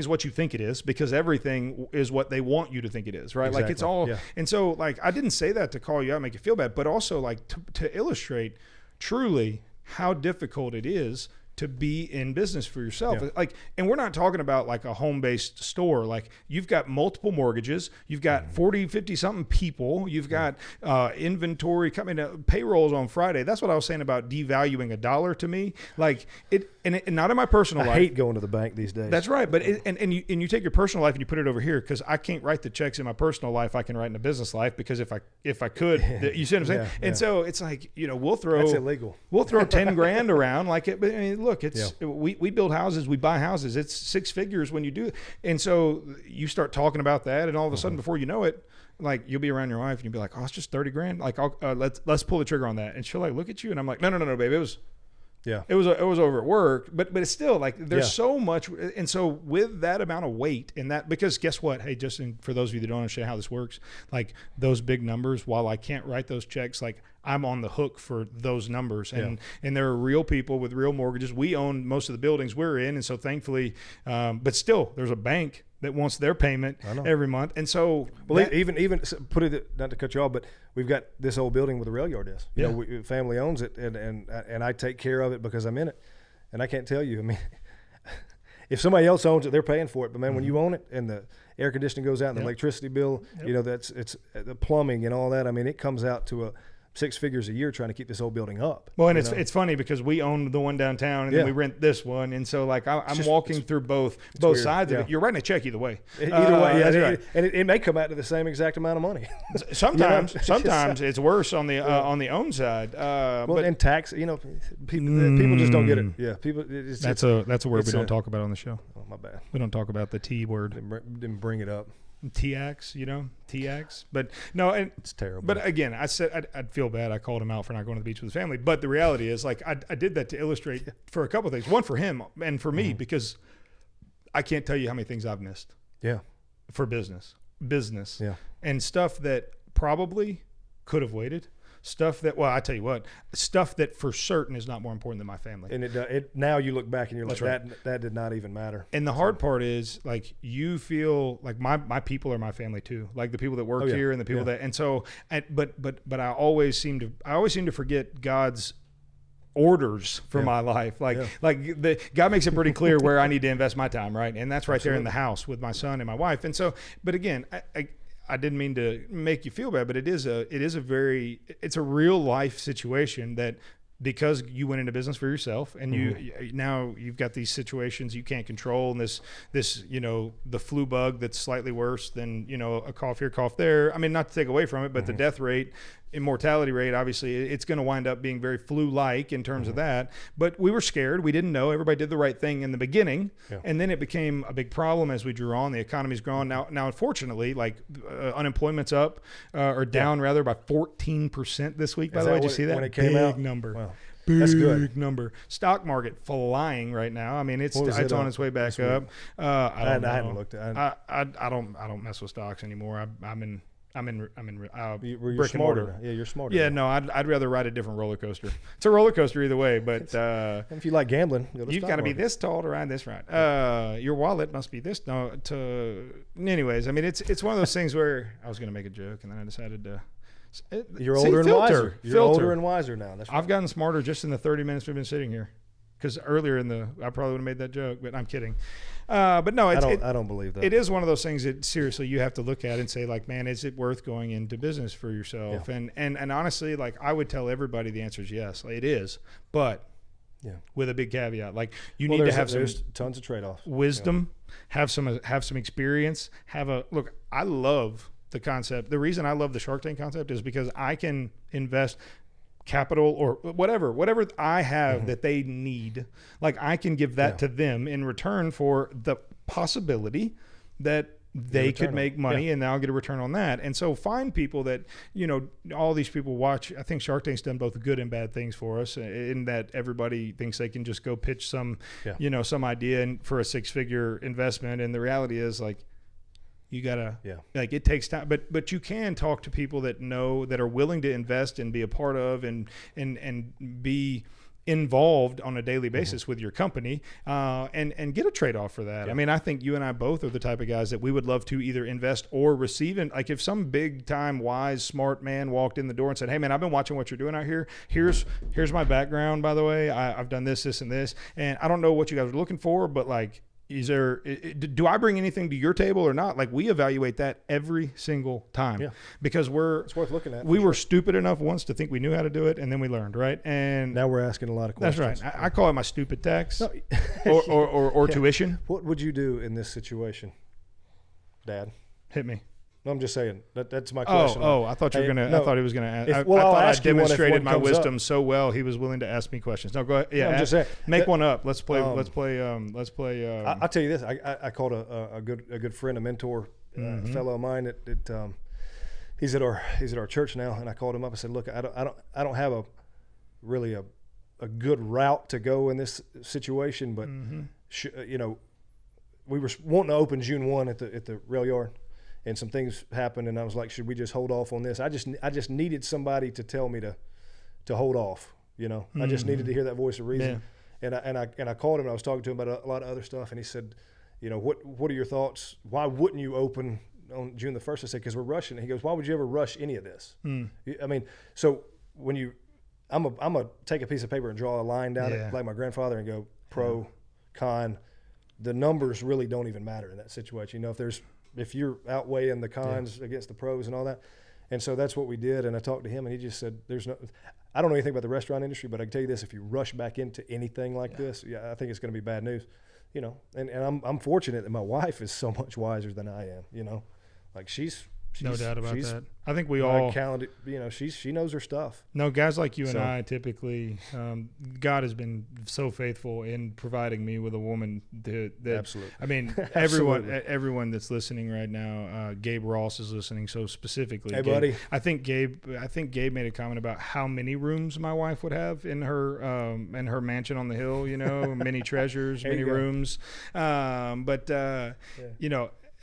C: what you think it is because everything is what they want you to think it is, right? Exactly. Like it's all, and so like, I didn't say that to call you out, make you feel bad, but also like to illustrate truly how difficult it is to be in business for yourself. Yeah. Like, and we're not talking about like a home-based store. Like you've got multiple mortgages, you've got 40, 50 something people, you've got inventory coming to payrolls on Friday. That's what I was saying about devaluing a dollar to me. Like and not in my personal life.
D: I hate going to the bank these days.
C: That's right. But and you take your personal life and you put it over here because I can't write the checks in my personal life. I can write in a business life because if I could, you see what I'm saying? And so it's like, that's
D: illegal.
C: We'll throw 10 grand around like it. But I mean, look, we build houses, we buy houses. It's six figures when you do it. And so you start talking about that, and all of a sudden, before you know it, like you'll be around your wife and you'll be like, oh, it's just 30 grand. Like, let's pull the trigger on that. And she'll like look at you, and I'm like, no, babe, it was over at work, but it's still like there's so much, and so with that amount of weight and that, because guess what? Hey, Justin, for those of you that don't understand how this works, like those big numbers, while I can't write those checks, like I'm on the hook for those numbers, and there are real people with real mortgages. We own most of the buildings we're in, and so thankfully, but still, there's a bank that wants their payment every month, and so
D: even put it, not to cut you off, but we've got this old building where the rail yard is. You know, family owns it, and I take care of it because I'm in it, and I can't tell you. I mean, if somebody else owns it, they're paying for it. But man, when you own it, and the air conditioning goes out, and the electricity bill, it's the plumbing and all that. I mean, it comes out to a six figures a year trying to keep this old building up.
C: Well, and it's funny because we own the one downtown and then we rent this one. And so like I'm walking through both sides of it. You're writing a check either way.
D: Either way, right. And it may come out to the same exact amount of money.
C: Sometimes it's worse on the own side.
D: But and tax, people just don't get it. Yeah, people.
C: That's a word we don't talk about on the show.
D: Oh, my bad.
C: We don't talk about the T word.
D: Didn't bring it up.
C: TX, TX, but no, and
D: it's terrible.
C: But again, I said I'd feel bad. I called him out for not going to the beach with his family. But the reality is, like, I did that to illustrate for a couple of things. One for him and for me, because I can't tell you how many things I've missed.
D: Yeah,
C: for business, and stuff that probably could have waited. Stuff that, well, I tell you what, stuff that for certain is not more important than my family.
D: And it now you look back and you're like, that did not even matter.
C: And the hard part is, like, you feel like my people are my family too, like the people that work here and the people that, and so, but I always seem to forget God's orders for my life. Like God makes it pretty clear where I need to invest my time, right? And that's right there in the house with my son and my wife. And so, but again, I didn't mean to make you feel bad, but it's a real life situation that, because you went into business for yourself and now you've got these situations you can't control, and this the flu bug that's slightly worse than a cough here, cough there. I mean, not to take away from it, but the death rate, mortality rate, obviously it's going to wind up being very flu-like in terms of that. But we were scared. We didn't know. Everybody did the right thing in the beginning, and then it became a big problem as we drew on. The economy's grown now. Unfortunately, like unemployment's up or down rather by 14% this week. By the way, did you see that?
D: When it came out,
C: number.
D: Wow.
C: Big
D: That's good
C: number. Stock market flying right now. I mean, it's on its way back up. I haven't looked at it. I don't mess with stocks anymore. I'm in
D: you're
C: brick and mortar.
D: Yeah, you're smarter.
C: Yeah, no, I'd rather ride a different roller coaster. It's a roller coaster either way, but
D: if you like gambling,
C: you've got to be this tall to ride this ride. Your wallet must be this. No, anyways, I mean, it's one of those things where I was going to make a joke and then I decided to.
D: You're older and wiser. You're older and wiser now. That's right.
C: I've gotten smarter just in the 30 minutes we've been sitting here. Because earlier I probably would have made that joke, but I'm kidding. But no,
D: I don't believe that.
C: It is one of those things that seriously you have to look at and say, like, man, is it worth going into business for yourself? Yeah. And honestly, like, I would tell everybody the answer is yes. Like, it is, but with a big caveat. Like, you need to have
D: there's tons of trade-offs.
C: Wisdom, have some experience. Look. I love the concept. The reason I love the Shark Tank concept is because I can invest capital or whatever I have that they need. Like, I can give that to them in return for the possibility that they could make money and I'll get a return on that. And so find people that, all these people watch. I think Shark Tank's done both good and bad things for us in that everybody thinks they can just go pitch some, some idea for a 6-figure investment. And the reality is like, you gotta, it takes time, but you can talk to people that are willing to invest and be a part of and be involved on a daily basis with your company, and get a trade-off for that. I mean, I think you and I both are the type of guys that we would love to either invest or receive. And like if some big time, wise, smart man walked in the door and said, "Hey man, I've been watching what you're doing out here. Here's my background, by the way. I've done this, and this, and I don't know what you guys are looking for, but like, do I bring anything to your table or not?" Like we evaluate that every single time because it's worth looking at. We were stupid enough once to think we knew how to do it, and then we learned, right? And
D: now we're asking a lot of questions.
C: That's right. I call it my stupid tax or tuition.
D: What would you do in this situation, Dad?
C: Hit me.
D: No, I'm just saying that's my question.
C: I thought you were gonna. I thought he was gonna ask. I
D: thought
C: I demonstrated my wisdom so well. He was willing to ask me questions. No, go ahead. Yeah,
D: I'm just saying.
C: Make one up. Let's play. Let's play.
D: I'll tell you this. I called a good friend, a mentor, a fellow of mine. He's at our church now, and I called him up. I said, "Look, I don't have a good route to go in this situation, but we were wanting to open June 1 at the rail yard." And some things happened, and I was like, "Should we just hold off on this?" I just needed somebody to tell me to hold off. I just needed to hear that voice of reason. Yeah. And I called him, and I was talking to him about a lot of other stuff, and he said, "What are your thoughts? Why wouldn't you open on June the 1st?" I said, "Because we're rushing." And he goes, "Why would you ever rush any of this?" I mean, so when I'm a take a piece of paper and draw a line down it like my grandfather and go pro, con. The numbers really don't even matter in that situation. If you're outweighing the cons against the pros and all that. And so that's what we did. And I talked to him, and he just said, I don't know anything about the restaurant industry, but I can tell you this, if you rush back into anything like this, I think it's going to be bad news, and I'm fortunate that my wife is so much wiser than I am, like she's
C: no doubt about that. I think we all
D: counted, she knows her stuff.
C: No, guys like you and I typically, God has been so faithful in providing me with a woman that
D: absolutely.
C: I mean, everyone that's listening right now, Gabe Ross is listening. So specifically,
D: hey
C: Gabe,
D: buddy,
C: I think Gabe made a comment about how many rooms my wife would have in her mansion on the hill. Many treasures, many rooms.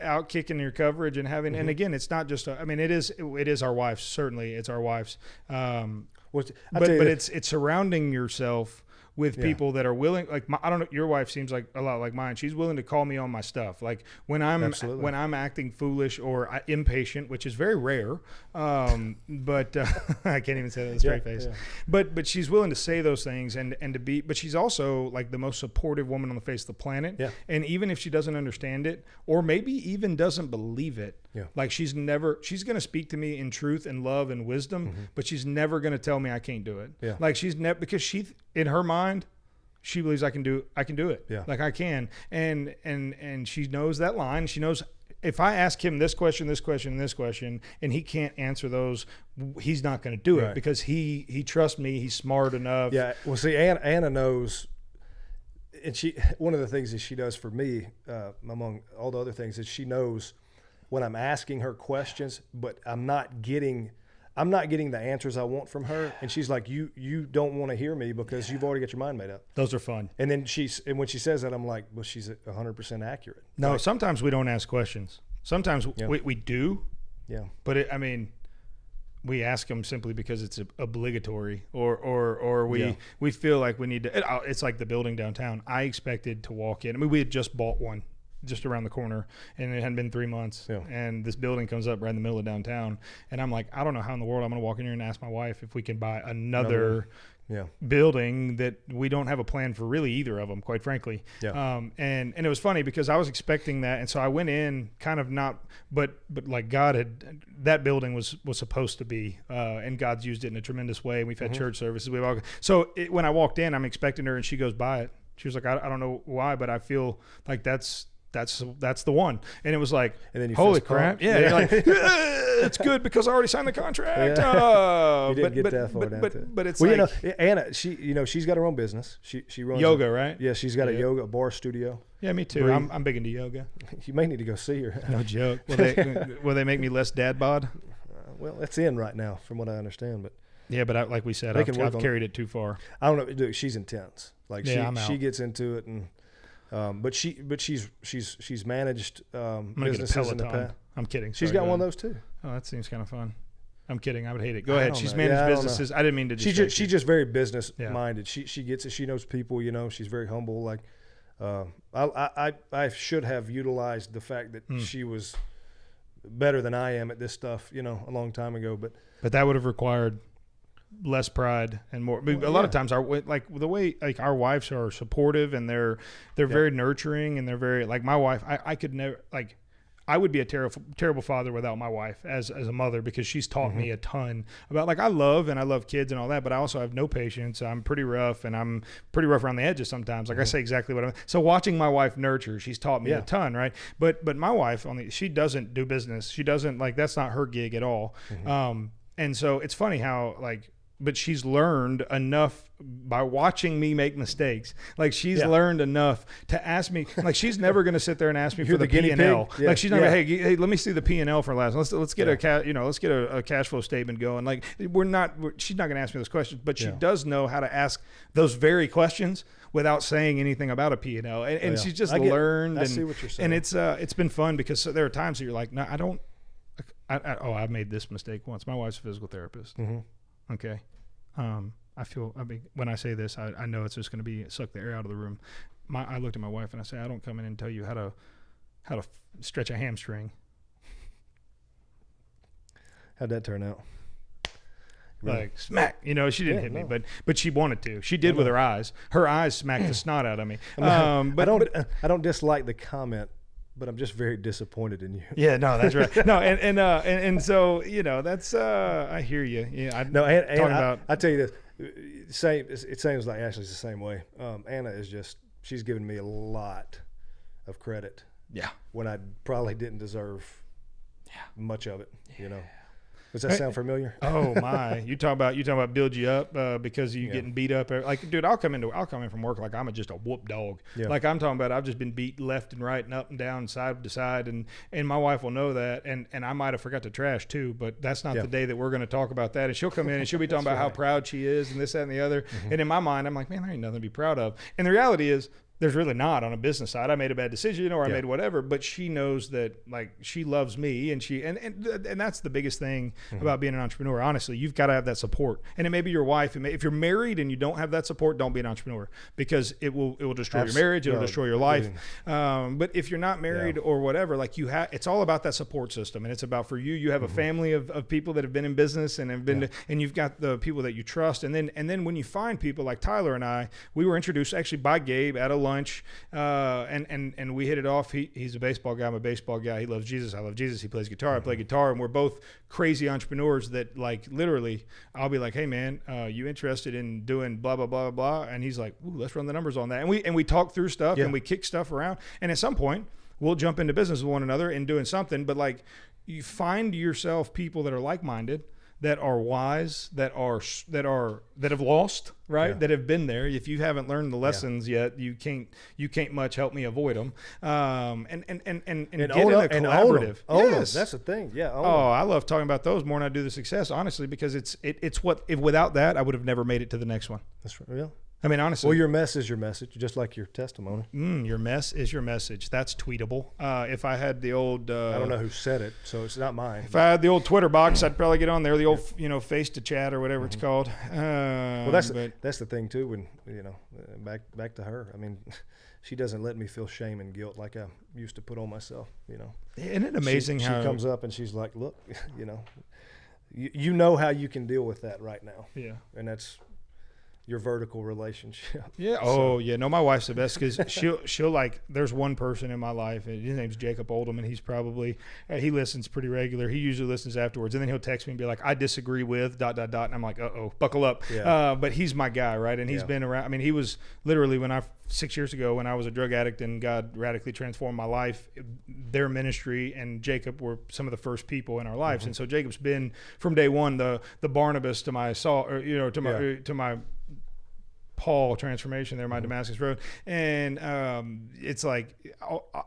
C: Out kicking your coverage and having, and again, it's not just, it is our wife's, certainly it's our wife's. But it's surrounding yourself with people that are willing, like I don't know, your wife seems like a lot like mine. She's willing to call me on my stuff. Like when I'm acting foolish or impatient, which is very rare. But I can't even say that with a straight face. Yeah. But she's willing to say those things and to be, but she's also like the most supportive woman on the face of the planet. Yeah. And even if she doesn't understand it, or maybe even doesn't believe it, like she's going to speak to me in truth and love and wisdom, but she's never going to tell me I can't do it. Yeah. Like because she, in her mind, she believes I can do it. Yeah. Like I can. And she knows that line. She knows if I ask him this question, and he can't answer those, he's not going to do it because he trusts me. He's smart enough.
D: Yeah. Well, see, Anna knows, and one of the things that she does for me, among all the other things, is she knows when I'm asking her questions, but I'm not getting the answers I want from her, and she's like, you don't want to hear me because you've already got your mind made up.
C: Those are fun.
D: And then when she says that, I'm like, well, she's 100% accurate.
C: No, sometimes we don't ask questions. Sometimes we do. Yeah. But we ask them simply because it's obligatory, or we feel like we need to. It's like the building downtown. I expected to walk in. We had just bought one just around the corner, and it hadn't been 3 months. Yeah. And this building comes up right in the middle of downtown, and I'm like, I don't know how in the world I'm going to walk in here and ask my wife if we can buy another building that we don't have a plan for really either of them, quite frankly. Yeah. And it was funny because I was expecting that, and so I went in kind of not, but like God had, that building was supposed to be, and God's used it in a tremendous way. We've had church services. When I walked in, I'm expecting her, and she goes, buy it. She was like, I don't know why, but I feel like that's that's the one. And it was like,
D: and then you
C: holy
D: fist pump.
C: crap. Yeah. You're like, it's good because I already signed the contract.
D: You didn't get that far down to it.
C: But it's
D: well,
C: like,
D: Anna, she's got her own business. She runs
C: yoga, right?
D: Yeah, she's got a bar studio.
C: Yeah, me too. I'm big into yoga.
D: You may need to go see her.
C: No joke. Will they make me less dad bod?
D: Well, that's in right now, from what I understand. But
C: yeah, but like we said, I've carried it too far.
D: I don't know. Dude, she's intense. Like she gets into it, and but she's managed businesses in the past.
C: I'm kidding.
D: She's got one of those too.
C: Oh, that seems kind of fun. I'm kidding. I would hate it. Go ahead. She's managed businesses. I didn't mean to.
D: She's just very business minded. She gets it. She knows people. She's very humble. Like I should have utilized the fact that she was better than I am at this stuff. A long time ago. But
C: that would have required less pride and more. A lot of times, our wives are supportive and they're very nurturing and they're very like my wife. I could never like. I would be a terrible father without my wife as a mother, because she's taught me a ton about, like, I love kids and all that, but I also have no patience. I'm pretty rough, and I'm pretty rough around the edges sometimes. Like I say exactly what I'm. So watching my wife nurture, she's taught me a ton, right? But my wife, she doesn't do business. She doesn't, like, that's not her gig at all. And so it's funny how, like, but she's learned enough by watching me make mistakes. Like, she's learned enough to ask me, like, she's never going to sit there and ask me for the P&L. Like, she's not going to, hey, let me see the P&L for last. Let's get let's get a cash flow statement going. Like, she's not going to ask me those questions, but she does know how to ask those very questions without saying anything about a P&L. And she's just learned.
D: I see what you're saying.
C: And it's been fun, because there are times that you're like, no, I don't, I made this mistake once. My wife's a physical therapist. Okay. When I say this, I know it's just going to be suck the air out of the room. I looked at my wife and I said, I don't come in and tell you how to stretch a hamstring.
D: How'd that turn out?
C: Like, smack, she didn't hit me, but she wanted to. She did with her eyes. Her eyes smacked the snot out of me.
D: I don't dislike the comment, but I'm just very disappointed in you.
C: Yeah, no, that's right. No, and so that's I hear you. Yeah,
D: I tell you this, it seems like Ashley's the same way. Anna is she's given me a lot of credit.
C: Yeah,
D: when I probably didn't deserve much of it. Does that sound familiar?
C: Oh my! You talk about build you up because you getting beat up. Like, dude, I'll come in from work like I'm just a whoop dog. Yeah. Like, I'm talking about I've just been beat left and right and up and down, side to side, and my wife will know that. And I might have forgot to trash too, but that's not the day that we're going to talk about that. And she'll come in and she'll be talking about how proud she is and this, that, and the other. And in my mind, I'm like, man, there ain't nothing to be proud of. And the reality is, there's really not on a business side. I made a bad decision or I made whatever, but she knows that, like, she loves me, and and that's the biggest thing about being an entrepreneur. Honestly, you've got to have that support. And it may be your wife. If you're married and you don't have that support, don't be an entrepreneur, because it will destroy your marriage. It'll destroy your life. But if you're not married or whatever, like, it's all about that support system. And it's about, for you have a family of people that have been in business and have been, and you've got the people that you trust. And then when you find people like Tyler and I, we were introduced actually by Gabe at a lunch, and we hit it off. He's a baseball guy. I'm a baseball guy. He loves Jesus. I love Jesus. He plays guitar. I play guitar, and we're both crazy entrepreneurs that, like, literally, I'll be like, hey man, you interested in doing blah blah blah blah? And he's like, ooh, let's run the numbers on that. And we talk through stuff and we kick stuff around. And at some point, we'll jump into business with one another and doing something. But, like, you find yourself people that are like-minded, that are wise, that have lost, right? That have been there. If you haven't learned the lessons yet, you can't much help me avoid them. And get in a collaborative.
D: Own them. That's the thing. Yeah.
C: I love talking about those more than I do the success, honestly, because it's what, if without that, I would have never made it to the next one.
D: That's real.
C: I mean, honestly.
D: Well, your mess is your message, just like your testimony.
C: Your mess is your message. That's tweetable. If I had the old...
D: I don't know who said it, so it's not mine.
C: If I had the old Twitter box, I'd probably get on there, the old, face to chat or whatever it's called.
D: Well, that's the thing, too, when, back to her. I mean, she doesn't let me feel shame and guilt like I used to put on myself,
C: Isn't it amazing how...
D: She comes up and she's like, look, you know how you can deal with that right now.
C: Yeah.
D: And that's... your vertical relationship.
C: Yeah. Oh, yeah. No, my wife's the best because she'll like. There's one person in my life, and his name's Jacob Oldham, and he's probably he listens pretty regular. He usually listens afterwards, and then he'll text me and be like, "I disagree with ... and I'm like, "Uh-oh, buckle up."
D: Yeah.
C: But he's my guy, right? And he's been around. I mean, he was literally 6 years ago when I was a drug addict and God radically transformed my life. Their ministry and Jacob were some of the first people in our lives, and so Jacob's been from day one the Barnabas to my Saul, or to my Paul transformation there, my Damascus Road. And it's like,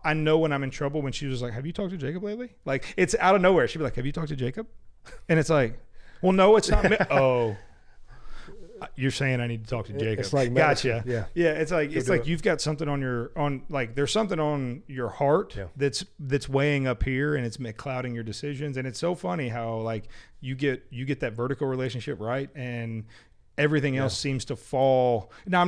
C: I know when I'm in trouble when she was like, "Have you talked to Jacob lately?" Like, it's out of nowhere. She'd be like, "Have you talked to Jacob?" And it's like, well, no, it's not me. Oh, you're saying I need to talk to Jacob.
D: It's like
C: gotcha.
D: Yeah.
C: Yeah. It's like you've got something there's something on your heart that's weighing up here, and it's clouding your decisions. And it's so funny how like you get that vertical relationship right, and everything else seems to fall. Now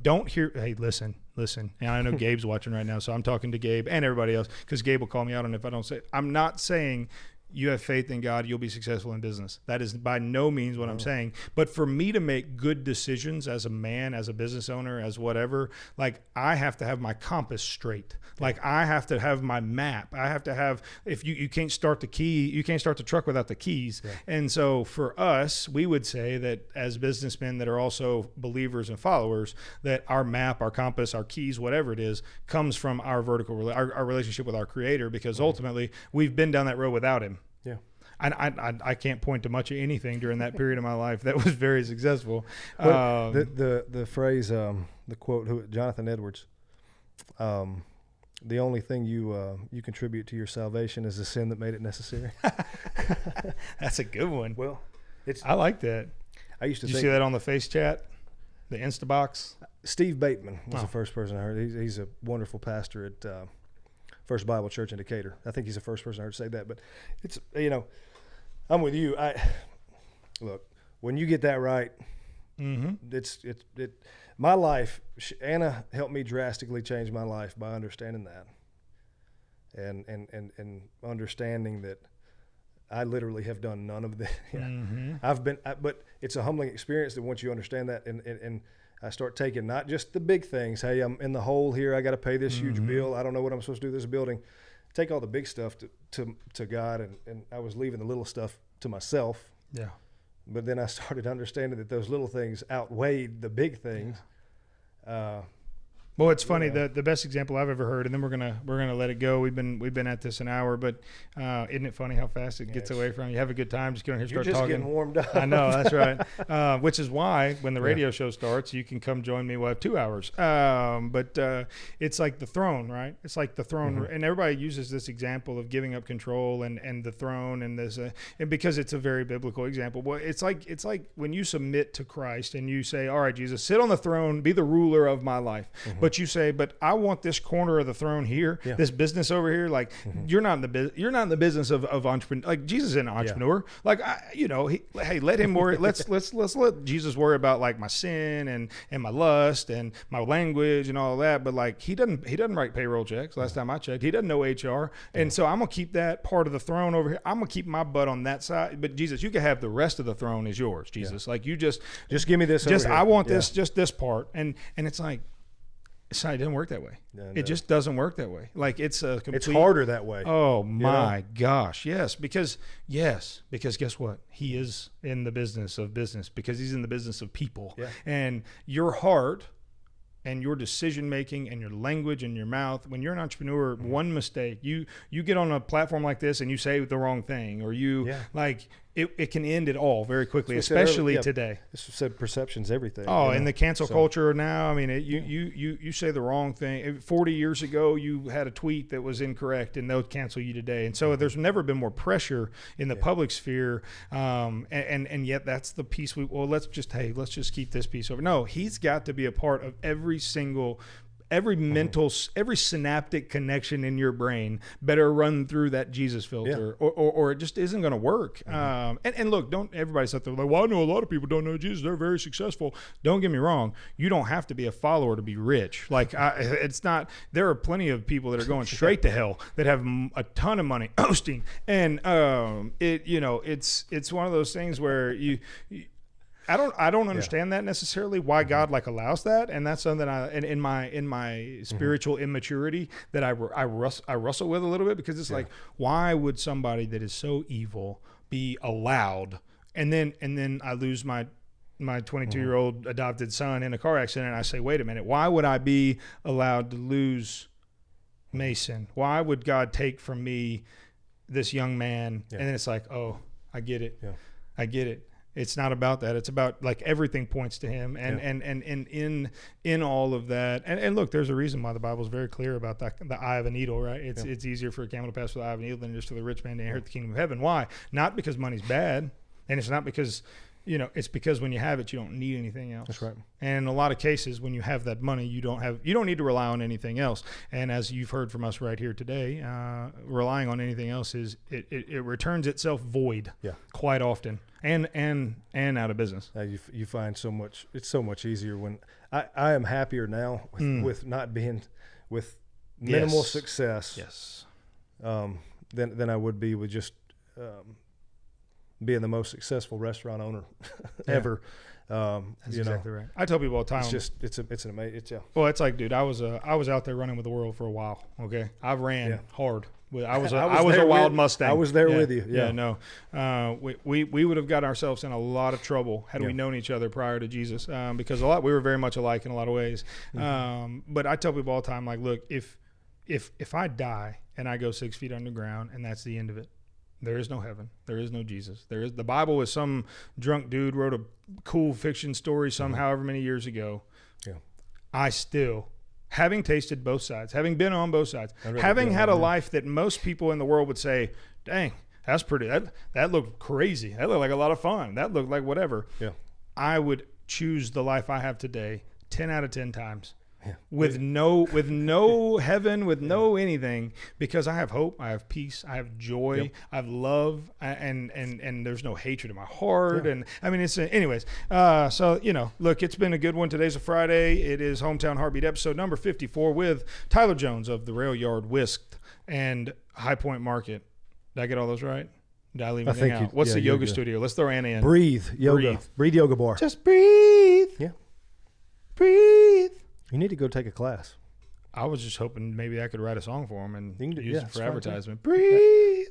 C: don't hear. Hey, listen. And I know Gabe's watching right now, so I'm talking to Gabe and everybody else because Gabe will call me out on it if I don't say it. I'm not saying you have faith in God, you'll be successful in business. That is by no means what I'm saying. But for me to make good decisions as a man, as a business owner, as whatever, like I have to have my compass straight. Like I have to have my map. I have to have, if you can't start you can't start the truck without the keys. Yeah. And so for us, we would say that as businessmen that are also believers and followers, that our map, our compass, our keys, whatever it is, comes from our our relationship with our Creator, because ultimately we've been down that road without Him.
D: Yeah.
C: I can't point to much of anything during that period of my life that was very successful.
D: The phrase, the quote, Jonathan Edwards, the only thing you contribute to your salvation is the sin that made it necessary.
C: That's a good one.
D: Well,
C: I like that.
D: I used to
C: Did you see that on the face chat, the Instabox?
D: Steve Bateman was the first person I heard. He's a wonderful pastor at First Bible Church in Decatur. I think he's the first person I heard say that. But it's, I'm with you. Look, when you get that right, my life, Anna helped me drastically change my life by understanding that, and understanding that I literally have done none of that. But it's a humbling experience that once you understand that, and I start taking not just the big things. Hey, I'm in the hole here. I got to pay this huge bill. I don't know what I'm supposed to do with this building. Take all the big stuff to God, and I was leaving the little stuff to myself.
C: Yeah.
D: But then I started understanding that those little things outweighed the big things.
C: Well, it's funny. The best example I've ever heard, and then we're gonna let it go. We've been at this an hour, but isn't it funny how fast it gets away from you? Have a good time, just get on here, start talking.
D: You're just getting warmed up.
C: I know, that's right. Which is why when the radio show starts, you can come join me. We'll have 2 hours. But it's like the throne, right? It's like the throne, and everybody uses this example of giving up control and the throne and this, and because it's a very biblical example. Well, it's like when you submit to Christ and you say, "All right, Jesus, sit on the throne, be the ruler of my life." But you say, "But I want this corner of the throne here, this business over here." Like you're not in the business of entrepreneur. Like Jesus isn't an entrepreneur. Like hey, let him worry. Let's let Jesus worry about like my sin and my lust and my language and all that. But like he doesn't write payroll checks. Last time I checked, he doesn't know HR. And so I'm gonna keep that part of the throne over here. I'm gonna keep my butt on that side. But Jesus, you can have the rest of the throne is yours. Jesus, like you just
D: give me this.
C: I want this, just this part. And it's like. It doesn't work that way. No. It just doesn't work that way. Like it's a complete.
D: It's harder that way.
C: Oh my gosh, yes, because guess what? He is in the business of business because he's in the business of people, and your heart and your decision making and your language and your mouth. When you're an entrepreneur, one mistake, you get on a platform like this and you say the wrong thing, or like. It can end it all very quickly, especially today.
D: This said perception's everything.
C: Oh, and the cancel culture now. I mean, you say the wrong thing. 40 years ago, you had a tweet that was incorrect, and they'll cancel you today. And so there's never been more pressure in the public sphere, and yet that's the piece. Let's just keep this piece over. No, he's got to be a part of every synaptic connection in your brain better run through that Jesus filter, or it just isn't going to work. And look, don't everybody sit there like, well, I know a lot of people don't know Jesus. They're very successful. Don't get me wrong. You don't have to be a follower to be rich. Like it's not. There are plenty of people that are going straight to hell that have a ton of money hosting, and it's one of those things where I don't understand that necessarily, why God like allows that. And that's something in my spiritual immaturity that I wrestle with a little bit, because it's like, why would somebody that is so evil be allowed? And then I lose my 22-year-old adopted son in a car accident, and I say, wait a minute, why would I be allowed to lose Mason? Why would God take from me this young man? And then it's like, oh, I get it. Yeah. I get it. It's not about that. It's about, like, everything points to him, and in all of that. And look, there's a reason why the Bible is very clear about the eye of a needle, right? It's easier for a camel to pass through the eye of a needle than it is for the rich man to inherit the kingdom of heaven. Why? Not because money's bad, and it's not because, it's because when you have it, you don't need anything else.
D: That's right. And
C: in a lot of cases, when you have that money, you don't need to rely on anything else. And as you've heard from us right here today, relying on anything else it returns itself void. Quite often, and out of business.
D: You find so much. It's so much easier when I am happier now with not being with minimal success.
C: Yes.
D: Than I would be with just. Being the most successful restaurant owner ever.
C: That's exactly right. I tell people all the time.
D: It's an amazing.
C: Well, it's like, dude, I was out there running with the world for a while. Okay, I ran hard. I was a wild Mustang.
D: I was there with you.
C: No. We would have got ourselves in a lot of trouble had we known each other prior to Jesus, because we were very much alike in a lot of ways. But I tell people all the time, like, look, if I die and I go 6 feet underground and that's the end of it, there is no heaven. There is no Jesus. The Bible is some drunk dude wrote a cool fiction story however many years ago. Yeah. I still, having tasted both sides, having been on both sides, having had a life that most people in the world would say, dang, that's pretty, that looked crazy. That looked like a lot of fun. That looked like whatever. Yeah. I would choose the life I have today 10 out of 10 times. Yeah. With no heaven, with no anything, because I have hope, I have peace, I have joy, I have love, and there's no hatred in my heart. And I mean, it's anyways. So look, it's been a good one. Today's a Friday. It is Hometown Heartbeat episode number 54 with Tyler Jones of the Rail Yard Whisked and High Point Market. Did I get all those right? Did I leave anything out? What's the yoga studio? Let's throw Anna in.
D: Breathe yoga. Breathe yoga bar.
C: Just breathe.
D: Yeah.
C: Breathe.
D: You need to go take a class.
C: I was just hoping maybe I could write a song for him and use it for advertisement.
D: Breathe.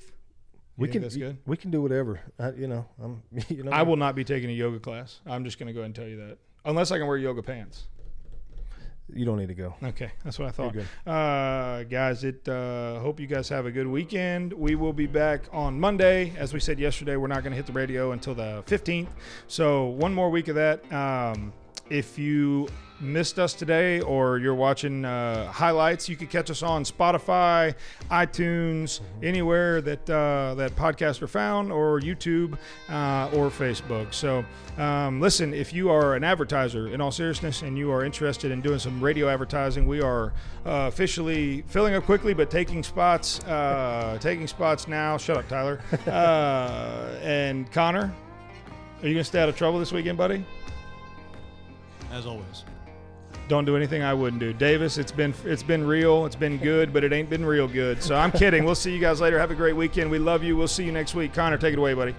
C: That's good.
D: We can do whatever.
C: I will not be taking a yoga class. I'm just going to go ahead and tell you that, unless I can wear yoga pants.
D: You don't need to go.
C: Okay, that's what I thought. Guys, hope you guys have a good weekend. We will be back on Monday. As we said yesterday, we're not going to hit the radio until the 15th. So one more week of that. If you missed us today or you're watching highlights, you can catch us on Spotify, iTunes, anywhere that podcasts are found, or YouTube or Facebook. So listen, if you are an advertiser, in all seriousness, and you are interested in doing some radio advertising, we are officially filling up quickly, but taking spots now. Shut up, Tyler. And Connor, are you going to stay out of trouble this weekend, buddy?
B: As always.
C: Don't do anything I wouldn't do. Davis, it's been real. It's been good, but it ain't been real good. So I'm kidding. We'll see you guys later. Have a great weekend. We love you. We'll see you next week. Connor, take it away, buddy.